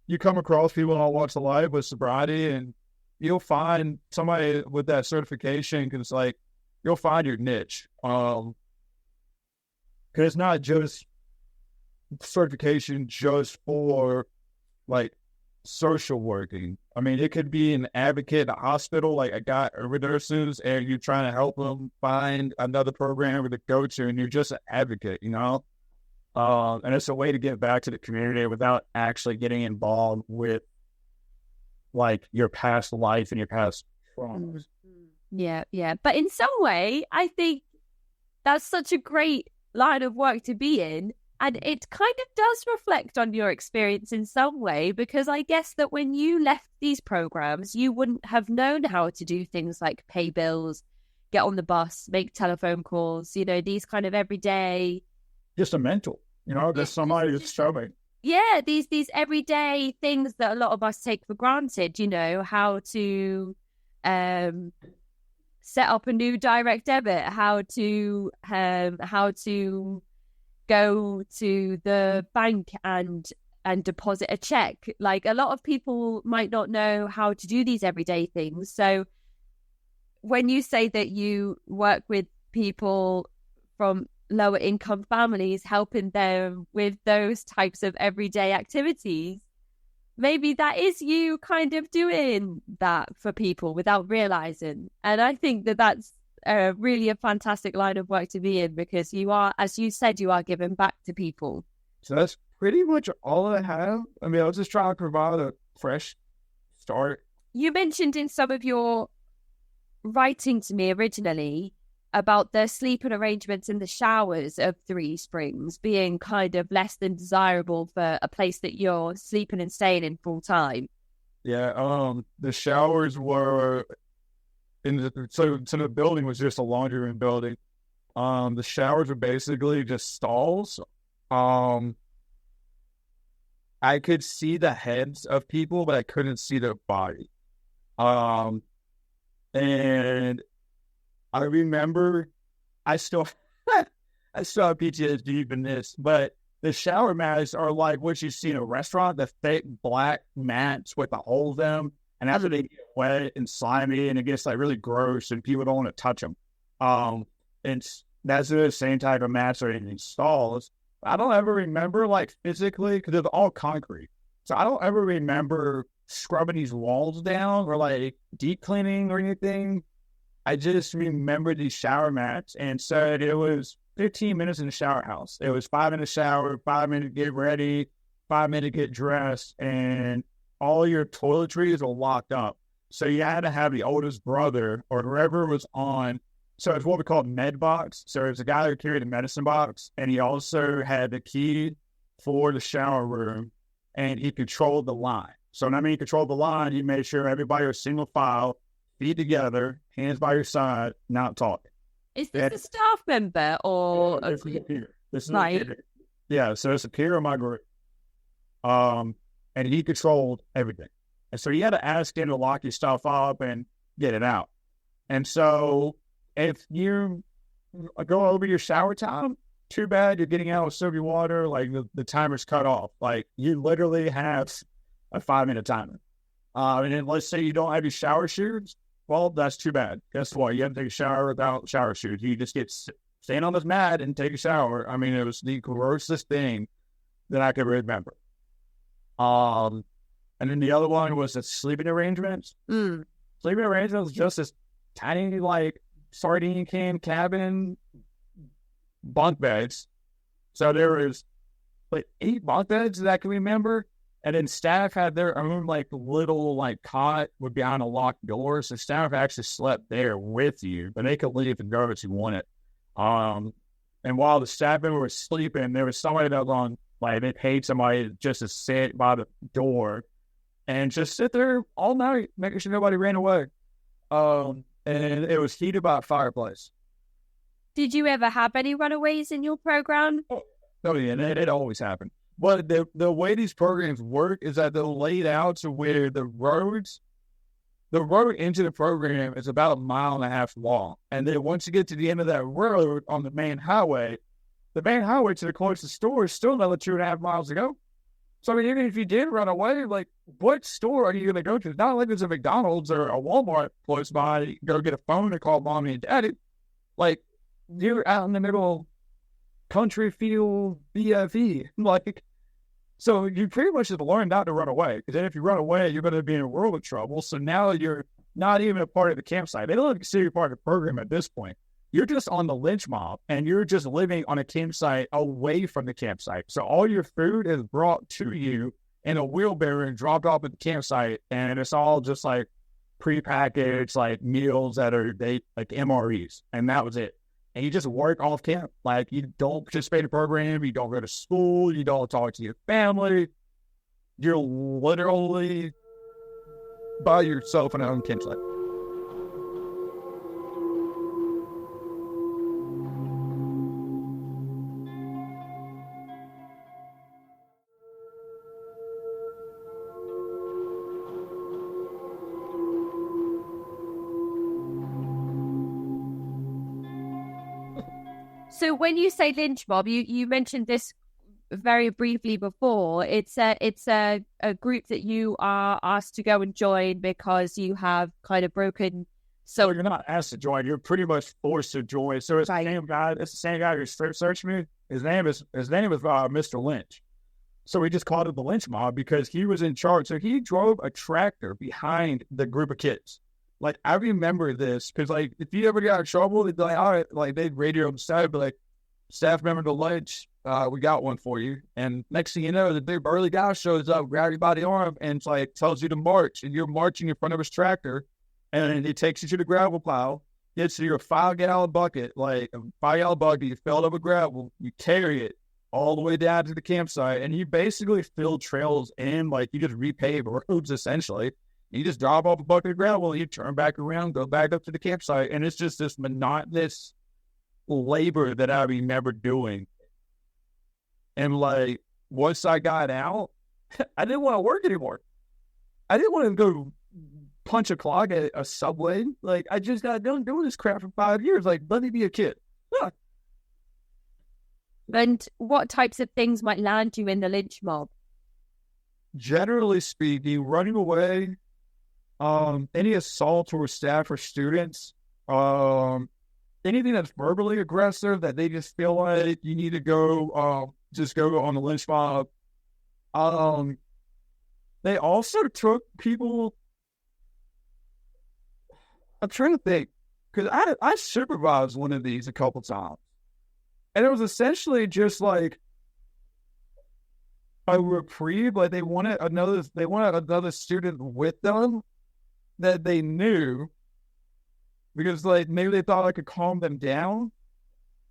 you come across people in all walks of life with sobriety, and you'll find somebody with that certification because like you'll find your niche. Because it's not just certification just for like social working. It could be an advocate at a hospital, like a guy over nurses, and you're trying to help them find another program to go to, and you're just an advocate, and it's a way to get back to the community without actually getting involved with like your past life and your past traumas. Yeah. But in some way, I think that's such a great line of work to be in. And it kind of does reflect on your experience in some way, because I guess that when you left these programs, you wouldn't have known how to do things like pay bills, get on the bus, make telephone calls, these kind of everyday. Just a mental, there's somebody who's showing. Yeah, these everyday things that a lot of us take for granted, how to set up a new direct debit, how to go to the bank and deposit a check. Like, a lot of people might not know how to do these everyday things. So when you say that you work with people from lower income families, helping them with those types of everyday activities, maybe that is you kind of doing that for people without realizing. And I think that that's really a fantastic line of work to be in, because you are, as you said, you are giving back to people. So that's pretty much all I have. I was just trying to provide a fresh start. You mentioned in some of your writing to me originally about the sleeping arrangements in the showers of Three Springs being kind of less than desirable for a place that you're sleeping and staying in full time. Yeah, the showers were so the building was just a laundry room building. The showers were basically just stalls. I could see the heads of people, but I couldn't see their body. And I remember I still have PTSD from this, but the shower mats are like what you see in a restaurant, the thick black mats with the holes in them. And after they get wet and slimy and it gets like really gross and people don't want to touch them. And that's the same type of mats that are in stalls. I don't ever remember like physically, because they're all concrete. So I don't ever remember scrubbing these walls down or like deep cleaning or anything. I just remember these shower mats and said it was 15 minutes in the shower house. It was 5 minutes shower, 5 minutes get ready, 5 minutes get dressed, and all your toiletries were locked up. So you had to have the oldest brother or whoever was on. So it's what we call med box. So it's a guy who carried the medicine box, and he also had the key for the shower room, and he controlled the line. So when I mean control the line, he made sure everybody was single file, feet together, hands by your side, not talking. Is this a staff member or this is a peer? This is right? a peer. Yeah, so it's a peer of my group. And he controlled everything. And so you had to ask him to lock your stuff up and get it out. And so if you go over your shower time, too bad you're getting out with soapy water, like the timer's cut off. Like you literally have a 5-minute timer. And then let's say you don't have your shower shoes. Well, that's too bad. Guess what? You have to take a shower without shower shoes. You just stand on this mat and take a shower. I mean, it was the grossest thing that I could remember. And then the other one was the sleeping arrangements. Sleeping arrangements was just this tiny, like, sardine can cabin bunk beds. So there was like 8 bunk beds that I can remember. And then staff had their own like little like cot would behind a locked door. So staff actually slept there with you, but they could leave and go if you wanted. And while the staff member was sleeping, there was somebody that was on, like they paid somebody just to sit by the door and just sit there all night, making sure nobody ran away. And it was heated by a fireplace. Did you ever have any runaways in your program? Oh yeah, it always happened. But the way these programs work is that they're laid out to where the road into the program is about 1.5 miles long. And then once you get to the end of that road on the main highway to the closest store is still another 2.5 miles to go. So I mean, even if you did run away, like what store are you going to go to? It's not like there's a McDonald's or a Walmart close by. You can go get a phone and call mommy and daddy. Like you're out in the middle country field BFE. Like, so you pretty much just learn not to run away. Because then if you run away, you're going to be in a world of trouble. So now you're not even a part of the campsite. They don't consider you part of the program at this point. You're just on the lynch mob, and you're just living on a campsite away from the campsite. So all your food is brought to you in a wheelbarrow and dropped off at the campsite, and it's all just like prepackaged like meals that are like MREs, and that was it. And you just work off camp. Like you don't participate in the program, you don't go to school, you don't talk to your family. You're literally by yourself in a home campsite. So when you say lynch mob, you mentioned this very briefly before. It's a group that you are asked to go and join because you have kind of broken. So you're not asked to join; you're pretty much forced to join. So it's the same guy. It's the same guy who searched me. His name was Mr. Lynch. So we just called it the lynch mob because he was in charge. So he drove a tractor behind the group of kids. Like, I remember this because, like, if you ever got in trouble, they'd be like, all right, like, they'd radio on the side, be like, staff member to Lynch, we got one for you. And next thing you know, the big burly guy shows up, grabs you by the arm, and it's like, tells you to march. And you're marching in front of his tractor, and he takes you to the gravel pile, gets you a 5-gallon bucket, like a 5-gallon bucket, you fill it up with gravel, you carry it all the way down to the campsite, and you basically fill trails in, like, you just repave roads, essentially. You just drop off a bucket of gravel, you turn back around, go back up to the campsite, and it's just this monotonous labor that I remember doing. And like, once I got out, I didn't want to work anymore. I didn't want to go punch a clock at a Subway. Like, I just got done doing this crap for 5 years. Like, let me be a kid. Huh. And what types of things might land you in the lynch mob? Generally speaking, running away, any assault towards staff or students, anything that's verbally aggressive that they just feel like you need to go, just go on the lynch mob. They also took people. I'm trying to think, because I supervised one of these a couple times, and it was essentially just like a reprieve. Like they wanted another student with them that they knew, because like maybe they thought I could calm them down.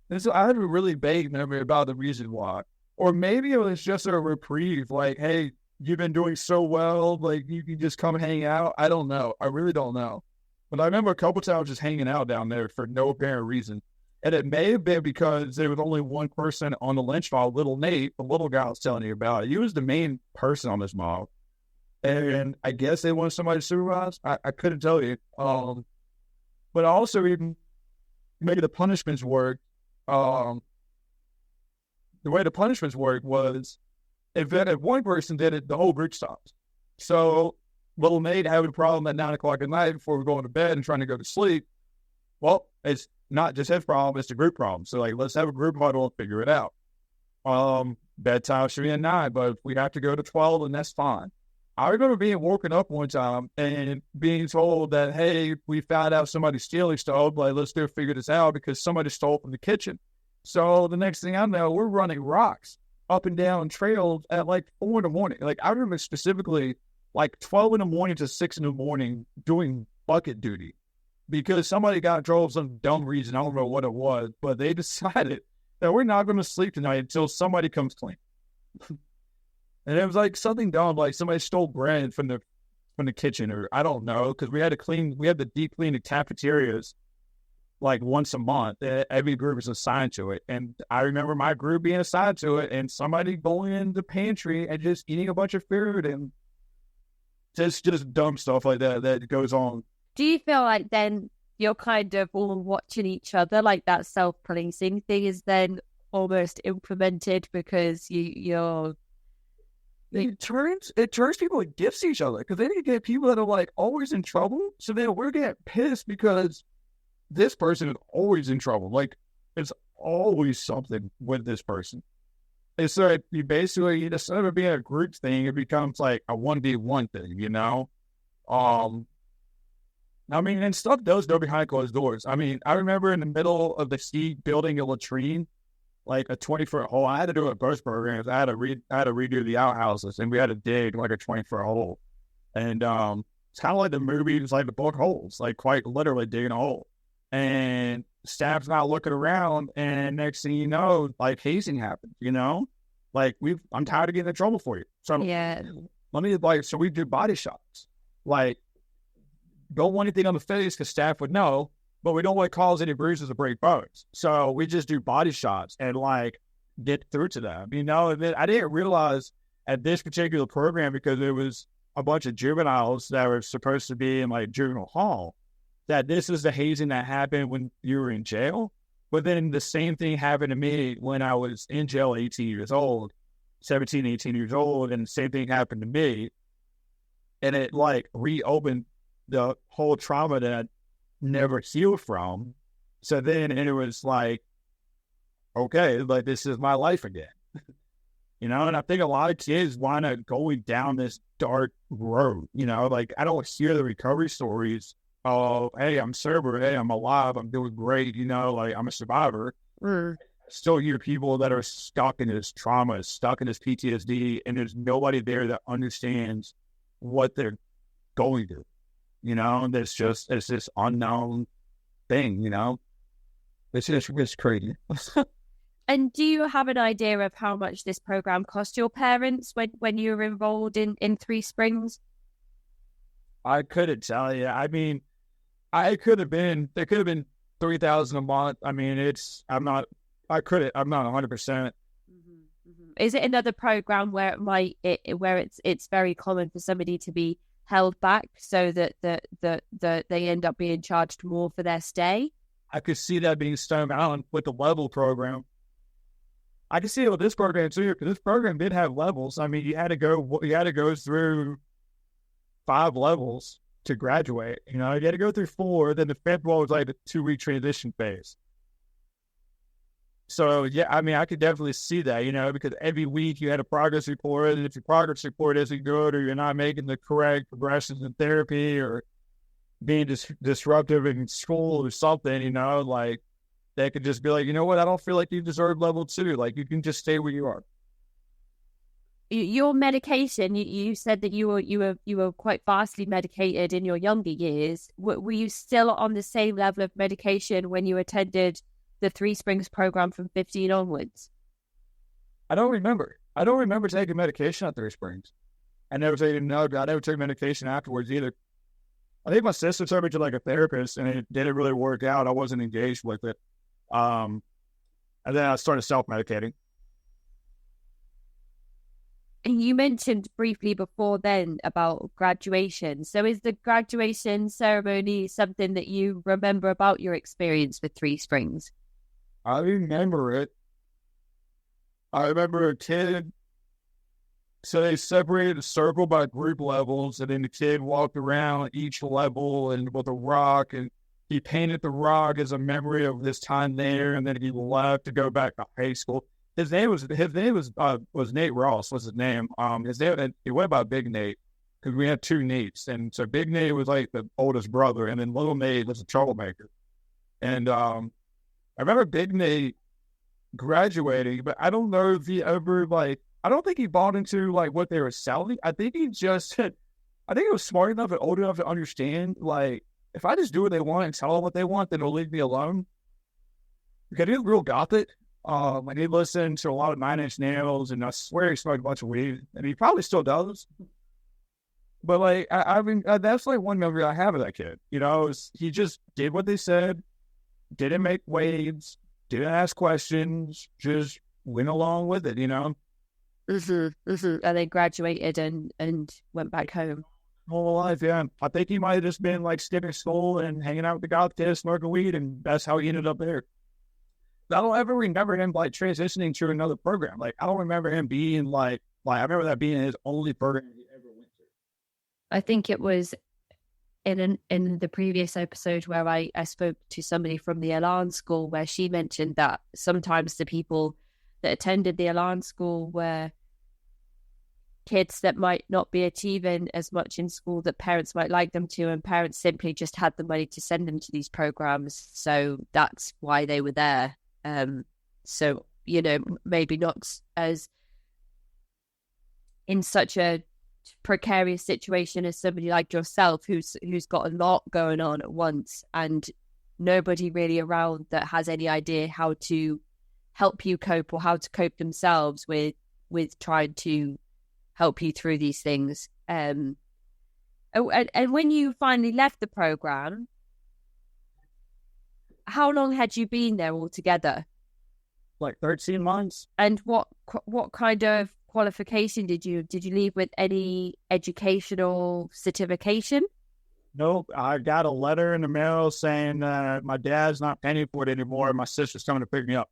And so I have a really vague memory about the reason why. Or maybe it was just a reprieve, like, hey, you've been doing so well, like you can just come hang out. I don't know. I really don't know. But I remember a couple times just hanging out down there for no apparent reason. And it may have been because there was only one person on the lynch mob, little Nate, the little guy I was telling you about. He was the main person on this mob. And I guess they wanted somebody to supervise. I couldn't tell you. But also even maybe the punishments worked. The way the punishments worked was if one person did it, the whole group stops. So little Nate having a problem at 9 o'clock at night before we're going to bed and trying to go to sleep. Well, it's not just his problem, it's the group problem. So like, let's have a group huddle and figure it out. Bedtime should be at 9, but if we have to go to 12, then that's fine. I remember being woken up one time and being told that, hey, we found out somebody stealing stuff, like, let's go figure this out because somebody stole from the kitchen. So the next thing I know, we're running rocks up and down trails at like 4 in the morning. Like I remember specifically like 12 in the morning to 6 in the morning doing bucket duty because somebody got in trouble for some dumb reason. I don't know what it was, but they decided that we're not going to sleep tonight until somebody comes clean. And it was like something dumb, like somebody stole bread from the kitchen, or I don't know, because we had to deep clean the cafeterias like once a month. Every group is assigned to it. And I remember my group being assigned to it and somebody going in the pantry and just eating a bunch of food and just dumb stuff like that goes on. Do you feel like then you're kind of all watching each other, like that self-policing thing is then almost implemented because you're... It turns people against each other because then you get people that are like always in trouble. So then we're getting pissed because this person is always in trouble. Like it's always something with this person. And so you basically, instead of it being a group thing, it becomes like a 1v1 thing, you know? I mean, and stuff does go behind closed doors. I mean, I remember in the middle of the ski building a latrine, like a 20-foot hole. I had to do it both programs. I had to redo the outhouses, and we had to dig like a 20-foot hole. And it's kind of like the movies, like the book Holes, like quite literally digging a hole. And staff's not looking around, and next thing you know, like hazing happened. You know, like I'm tired of getting in trouble for you. So yeah, so we do body shots. Like, don't want anything on the face because staff would know. But we don't want to cause any bruises or break bones. So we just do body shots and like get through to them, you know? And then I didn't realize at this particular program, because there was a bunch of juveniles that were supposed to be in like juvenile hall, that this is the hazing that happened when you were in jail. But then the same thing happened to me when I was in jail 18 years old, 17, 18 years old. And the same thing happened to me. And it like reopened the whole trauma that never healed from. So then it was like, okay, like this is my life again. You know, and I think a lot of kids wind up going down this dark road. You know, like I don't hear the recovery stories of, hey, I'm sober, hey, I'm alive, I'm doing great, you know, like I'm a survivor. Still hear people that are stuck in this trauma, stuck in this PTSD, and there's nobody there that understands what they're going through. You know, it's this unknown thing, you know. It's crazy. And do you have an idea of how much this program cost your parents when you were involved in Three Springs? I couldn't tell you. I mean, there could have been $3,000 a month. I mean, I'm not 100%. Is it another program where it's very common for somebody to be held back so that they end up being charged more for their stay? I could see that being Stone Mountain with the level program. I can see it with this program too, because this program did have levels. I mean, you had to go through 5 levels to graduate. You know, you had to go through 4. Then the 5th one was like the 2-week transition phase. So yeah, I mean, I could definitely see that, you know, because every week you had a progress report, and if your progress report isn't good, or you're not making the correct progressions in therapy, or being disruptive in school or something, you know, like they could just be like, you know what, I don't feel like you deserve level 2. Like, you can just stay where you are. Your medication, you said that you were quite vastly medicated in your younger years. Were you still on the same level of medication when you attended the Three Springs program from 15 onwards? I don't remember taking medication at Three Springs. I never took medication afterwards either. I think my sister took me to like a therapist, and it didn't really work out. I wasn't engaged with it. And then I started self-medicating. And you mentioned briefly before then about graduation. So is the graduation ceremony something that you remember about your experience with Three Springs? I remember it. I remember a kid. So they separated a circle by group levels, and then the kid walked around each level and with a rock, and he painted the rock as a memory of this time there, and then he left to go back to high school. His name was Nate Ross was his name. He went by Big Nate, because we had 2 Nates, and so Big Nate was like the oldest brother, and then Little Nate was a troublemaker. And I remember Big Nate graduating, but I don't know if he ever I don't think he bought into like what they were selling. I think he was smart enough and old enough to understand, like, if I just do what they want and tell them what they want, then they'll leave me alone. Because he was real gothic. And he listened to a lot of 9 Inch Nails, and I swear he smoked a bunch of weed, and he probably still does. But like, I mean, that's like one memory I have of that kid. You know, he just did what they said, didn't make waves, didn't ask questions, just went along with it. You know. And they graduated and went back home. Whole life, yeah. I think he might have just been like skipping school and hanging out with the goth kids, smoking weed, and that's how he ended up there. I don't ever remember him like transitioning to another program. Like, I don't remember him being like I remember that being his only program he ever went to. I think it was in the previous episode where I spoke to somebody from the Elan school, where she mentioned that sometimes the people that attended the Elan school were kids that might not be achieving as much in school that parents might like them to, and parents simply just had the money to send them to these programs. So that's why they were there. So, you know, maybe not as in such a precarious situation as somebody like yourself, who's got a lot going on at once, and nobody really around that has any idea how to help you cope, or how to cope themselves with trying to help you through these things. And when you finally left the program, how long had you been there altogether? Like 13 months. And what kind of qualification did you leave with? Any educational certification? Nope. I got a letter in the mail saying my dad's not paying for it anymore, and my sister's coming to pick me up.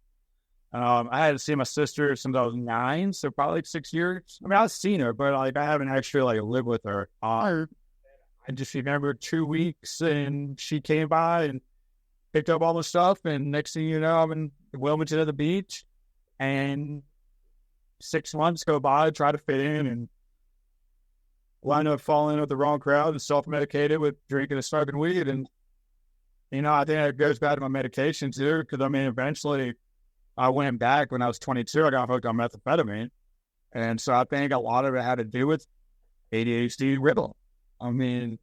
I hadn't seen my sister since I was 9, so probably like 6 years. I mean, I've seen her, but like I haven't actually like lived with her. I just remember 2 weeks, and she came by and picked up all the stuff, and next thing you know, I'm in Wilmington at the beach, and 6 months go by, try to fit in, and wind up falling with the wrong crowd and self-medicated with drinking and smoking weed. And, you know, I think it goes back to my medication too, because I mean, eventually I went back when I was 22, I got hooked on methamphetamine. And so I think a lot of it had to do with ADHD riddle. I mean,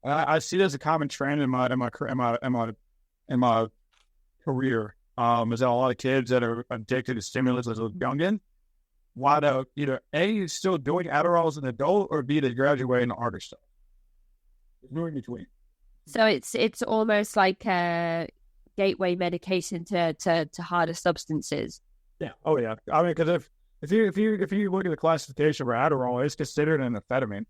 I see it as a common trend in my career. Is that a lot of kids that are addicted to stimulants as a youngin, wind up either A, still doing Adderall as an adult, or B, they graduate in art stuff. There's no in between. So it's almost like a gateway medication to harder substances. Yeah. Oh yeah. I mean, because if you look at the classification for Adderall, it's considered an amphetamine.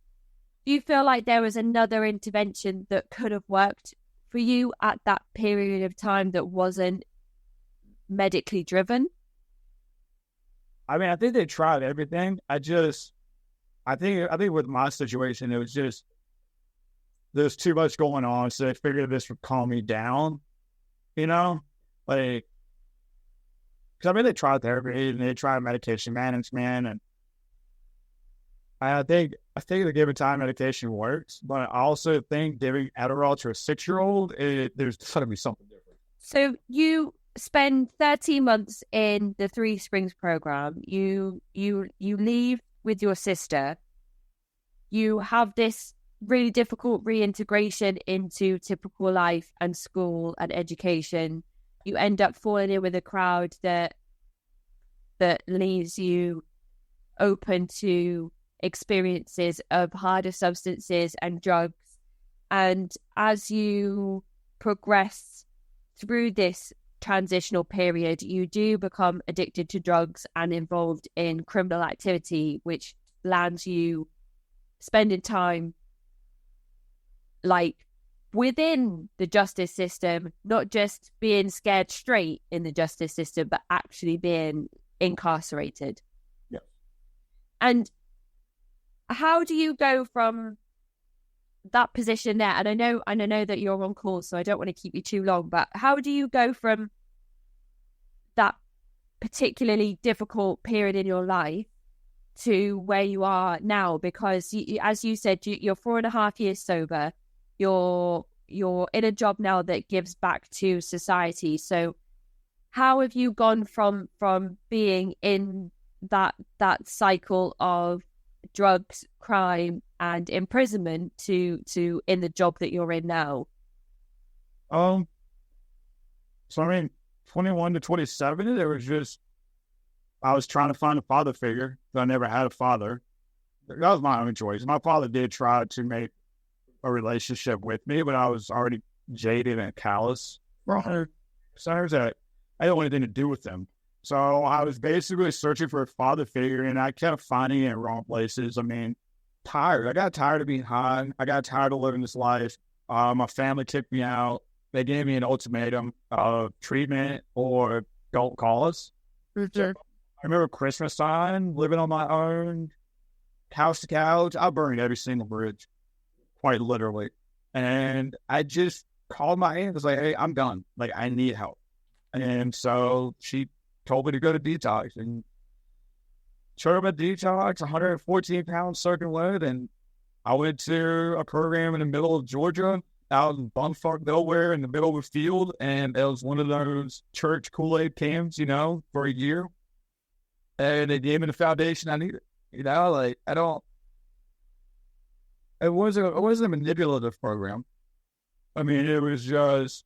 Do you feel like there was another intervention that could have worked for you at that period of time that wasn't medically driven? I mean, I think they tried everything. I think with my situation, it was just, there's too much going on. So they figured this would calm me down, you know, like, because I mean, they tried therapy and they tried medication management, and I think at a given time medication works, but I also think giving Adderall to a 6-year-old, there's got to be something different. So you spend 13 months in the Three Springs program. You leave with your sister. You have this really difficult reintegration into typical life and school and education. You end up falling in with a crowd that leaves you open to experiences of harder substances and drugs. And as you progress through this transitional period, you do become addicted to drugs and involved in criminal activity, which lands you spending time like within the justice system, not just being scared straight in the justice system, but actually being incarcerated. Yeah. And how do you go from that position there? And I know that you're on call, so I don't want to keep you too long, but how do you go from that particularly difficult period in your life to where you are now? Because as you said, you're 4.5 years sober. You're in a job now that gives back to society. So how have you gone from being in that cycle of drugs, crime, and imprisonment to in the job that you're in now? So I mean, 21 to 27, it was just, I was trying to find a father figure. I never had a father. That was my own choice. My father did try to make a relationship with me, but I was already jaded and callous. So I didn't want anything to do with them. So I was basically searching for a father figure, and I kept finding it in wrong places. I mean, tired. I got tired of being high. I got tired of living this life. My family kicked me out. They gave me an ultimatum of treatment or don't call us. Mm-hmm. I remember Christmas time, living on my own, house to couch. I burned every single bridge, quite literally. And I just called my aunt. I was like, hey, I'm done. Like, I need help. And so she told me to go to detox, and showed up at detox, 114 pounds soaking wet. And I went to a program in the middle of Georgia, out in bumfuck nowhere in the middle of a field. And it was one of those church Kool-Aid camps, for a year. And they gave me the foundation I needed. Like, it wasn't a manipulative program. I mean, it was just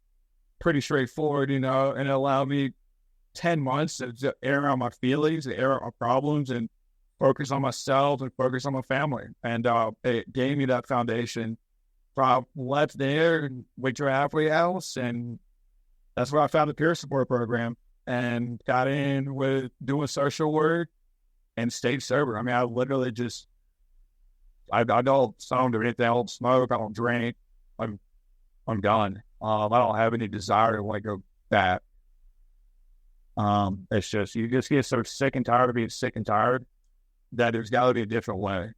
pretty straightforward, and it allowed me 10 months to air out my feelings, to air out my problems, and focus on myself and focus on my family. And it gave me that foundation. So I left there and went to a halfway house, and that's where I found the peer support program and got in with doing social work and stayed sober. I mean, I literally just, I don't do anything. I don't smoke. I don't drink. I'm done. I don't have any desire to want to go back. It's just, you just get so sick and tired of being sick and tired that there's got to be a different way.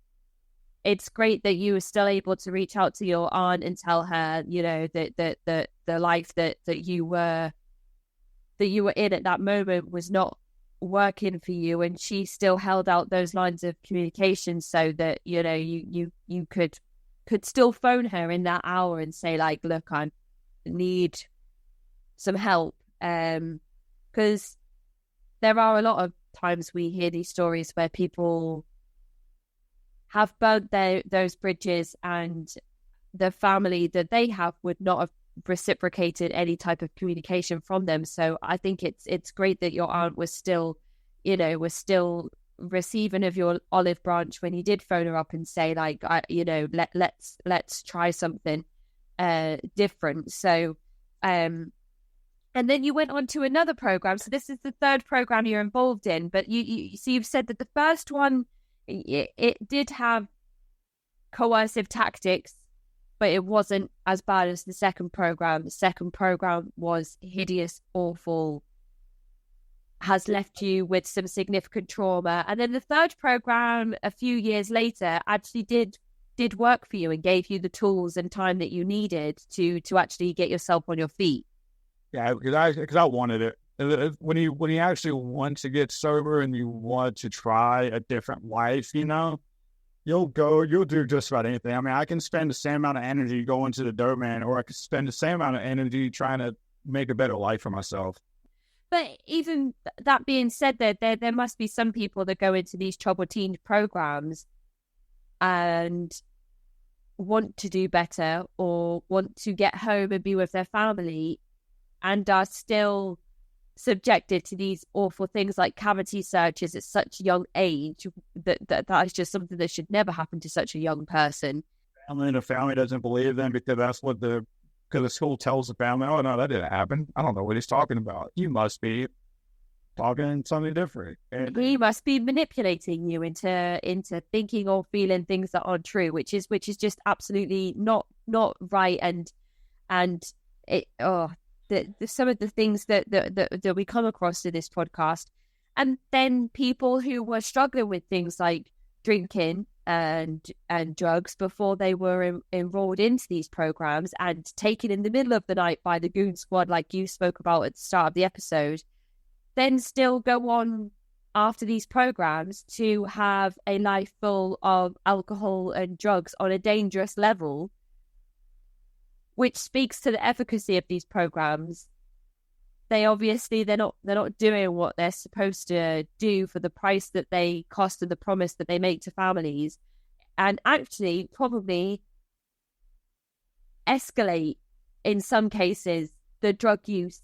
It's great that you were still able to reach out to your aunt and tell her, that the life that you were in at that moment was not working for you, and she still held out those lines of communication so that you could still phone her in that hour and say, like, look, I need some help, because there are a lot of times we hear these stories where people have burnt those bridges, and the family that they have would not have reciprocated any type of communication from them. So I think it's great that your aunt was still receiving of your olive branch when you did phone her up and say, like, let's try something different. So and then you went on to another program. So this is the third program you're involved in, but you've said that the first one, it did have coercive tactics, but it wasn't as bad as the second program. The second program was hideous, awful. has left you with some significant trauma. And then the third program, a few years later, actually did work for you and gave you the tools and time that you needed to actually get yourself on your feet. Yeah, because I wanted it. When you actually want to get sober and you want to try a different life, you'll do just about anything. I mean, I can spend the same amount of energy going to the dope man, or I can spend the same amount of energy trying to make a better life for myself. But even that being said, there must be some people that go into these troubled teen programs and want to do better or want to get home and be with their family and are still subjected to these awful things like cavity searches at such a young age. That is just something that should never happen to such a young person. And the family doesn't believe them because that's what the school tells the family, oh, no, that didn't happen. I don't know what he's talking about. You must be talking something different. And he must be manipulating you into thinking or feeling things that aren't true, which is just absolutely not right. And it some of the things that we come across in this podcast, and then people who were struggling with things like drinking and drugs before they were enrolled into these programs and taken in the middle of the night by the goon squad, like you spoke about at the start of the episode, then still go on after these programs to have a life full of alcohol and drugs on a dangerous level, which speaks to the efficacy of these programs. They're not doing what they're supposed to do for the price that they cost and the promise that they make to families, and actually probably escalate in some cases the drug use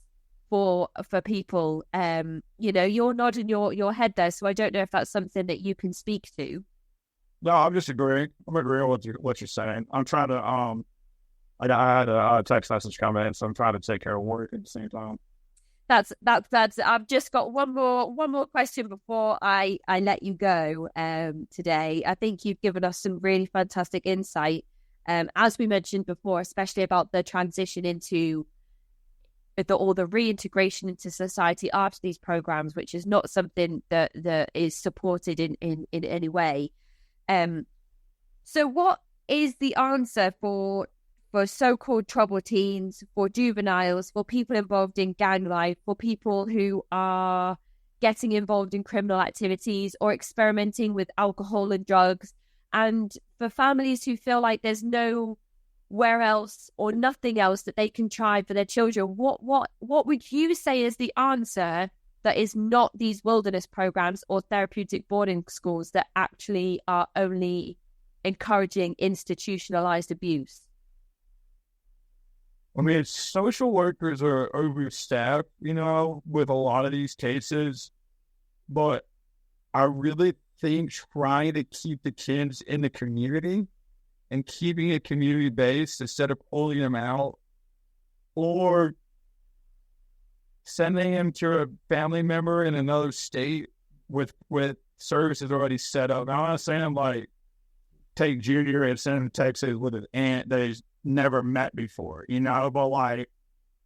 for people. You're nodding your head there, so I don't know if that's something that you can speak to. No, I'm just agreeing. I'm agreeing with what you're saying. I'm trying to I had a text message come in, so I'm trying to take care of work at the same time. That's. I've just got one more question before I let you go. Today, I think you've given us some really fantastic insight. As we mentioned before, especially about the transition into the reintegration into society after these programs, which is not something that is supported in any way. So, what is the answer for so-called troubled teens, for juveniles, for people involved in gang life, for people who are getting involved in criminal activities or experimenting with alcohol and drugs, and for families who feel like there's nowhere else or nothing else that they can try for their children? What would you say is the answer that is not these wilderness programs or therapeutic boarding schools that actually are only encouraging institutionalized abuse? I mean, social workers are overstaffed, with a lot of these cases. But I really think trying to keep the kids in the community and keeping it community-based instead of pulling them out or sending them to a family member in another state with services already set up. I'm not saying take Junior and send him to Texas with an aunt that he's never met before, but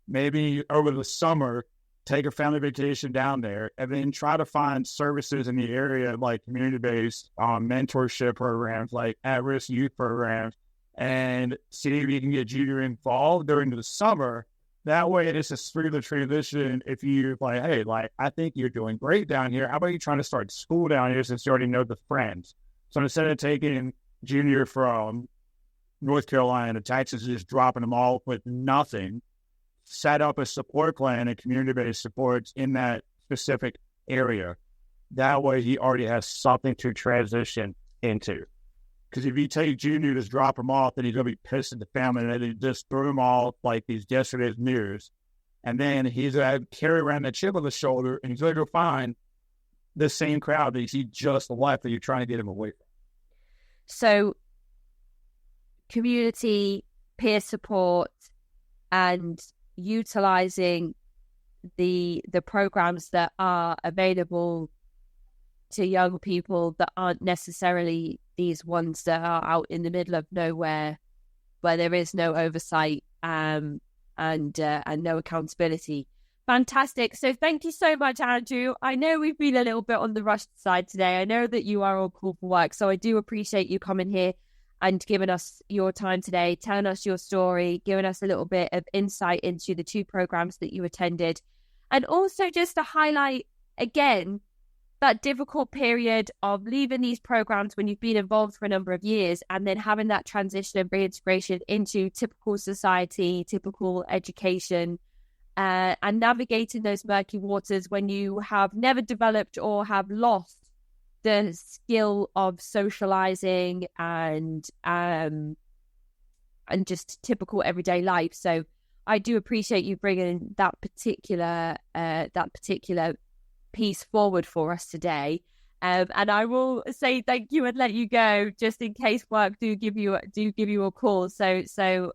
maybe over the summer, take a family vacation down there and then try to find services in the area like community-based mentorship programs, like at-risk youth programs, and see if you can get Junior involved during the summer. That way, it's a smoother transition. If you're hey, I think you're doing great down here. How about you trying to start school down here since you already know the friends? So instead of taking Junior from North Carolina to Texas, just dropping them off with nothing, set up a support plan and community-based supports in that specific area. That way, he already has something to transition into. Because if you take Junior, just drop him off, then he's going to be pissed at the family, and then he just threw him off like these yesterday's news. And then he's going to carry around that chip on the shoulder, and he's going to go find the same crowd that he just left that you're trying to get him away from. So, community, peer support, and utilizing the programs that are available to young people that aren't necessarily these ones that are out in the middle of nowhere, where there is no oversight and no accountability. Fantastic. So thank you so much, Andrew. I know we've been a little bit on the rushed side today. I know that you are all called for work, so I do appreciate you coming here and giving us your time today, telling us your story, giving us a little bit of insight into the 2 programs that you attended. And also just to highlight again that difficult period of leaving these programs when you've been involved for a number of years and then having that transition and reintegration into typical society, typical education, and navigating those murky waters when you have never developed or have lost the skill of socializing and just typical everyday life. So I do appreciate you bringing that particular piece forward for us today. And I will say thank you and let you go, just in case work do give you a call. So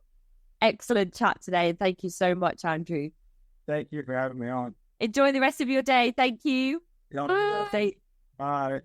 excellent chat today, and thank you so much, Andrew. Thank you for having me on. Enjoy the rest of your day. Thank you. Bye. Bye.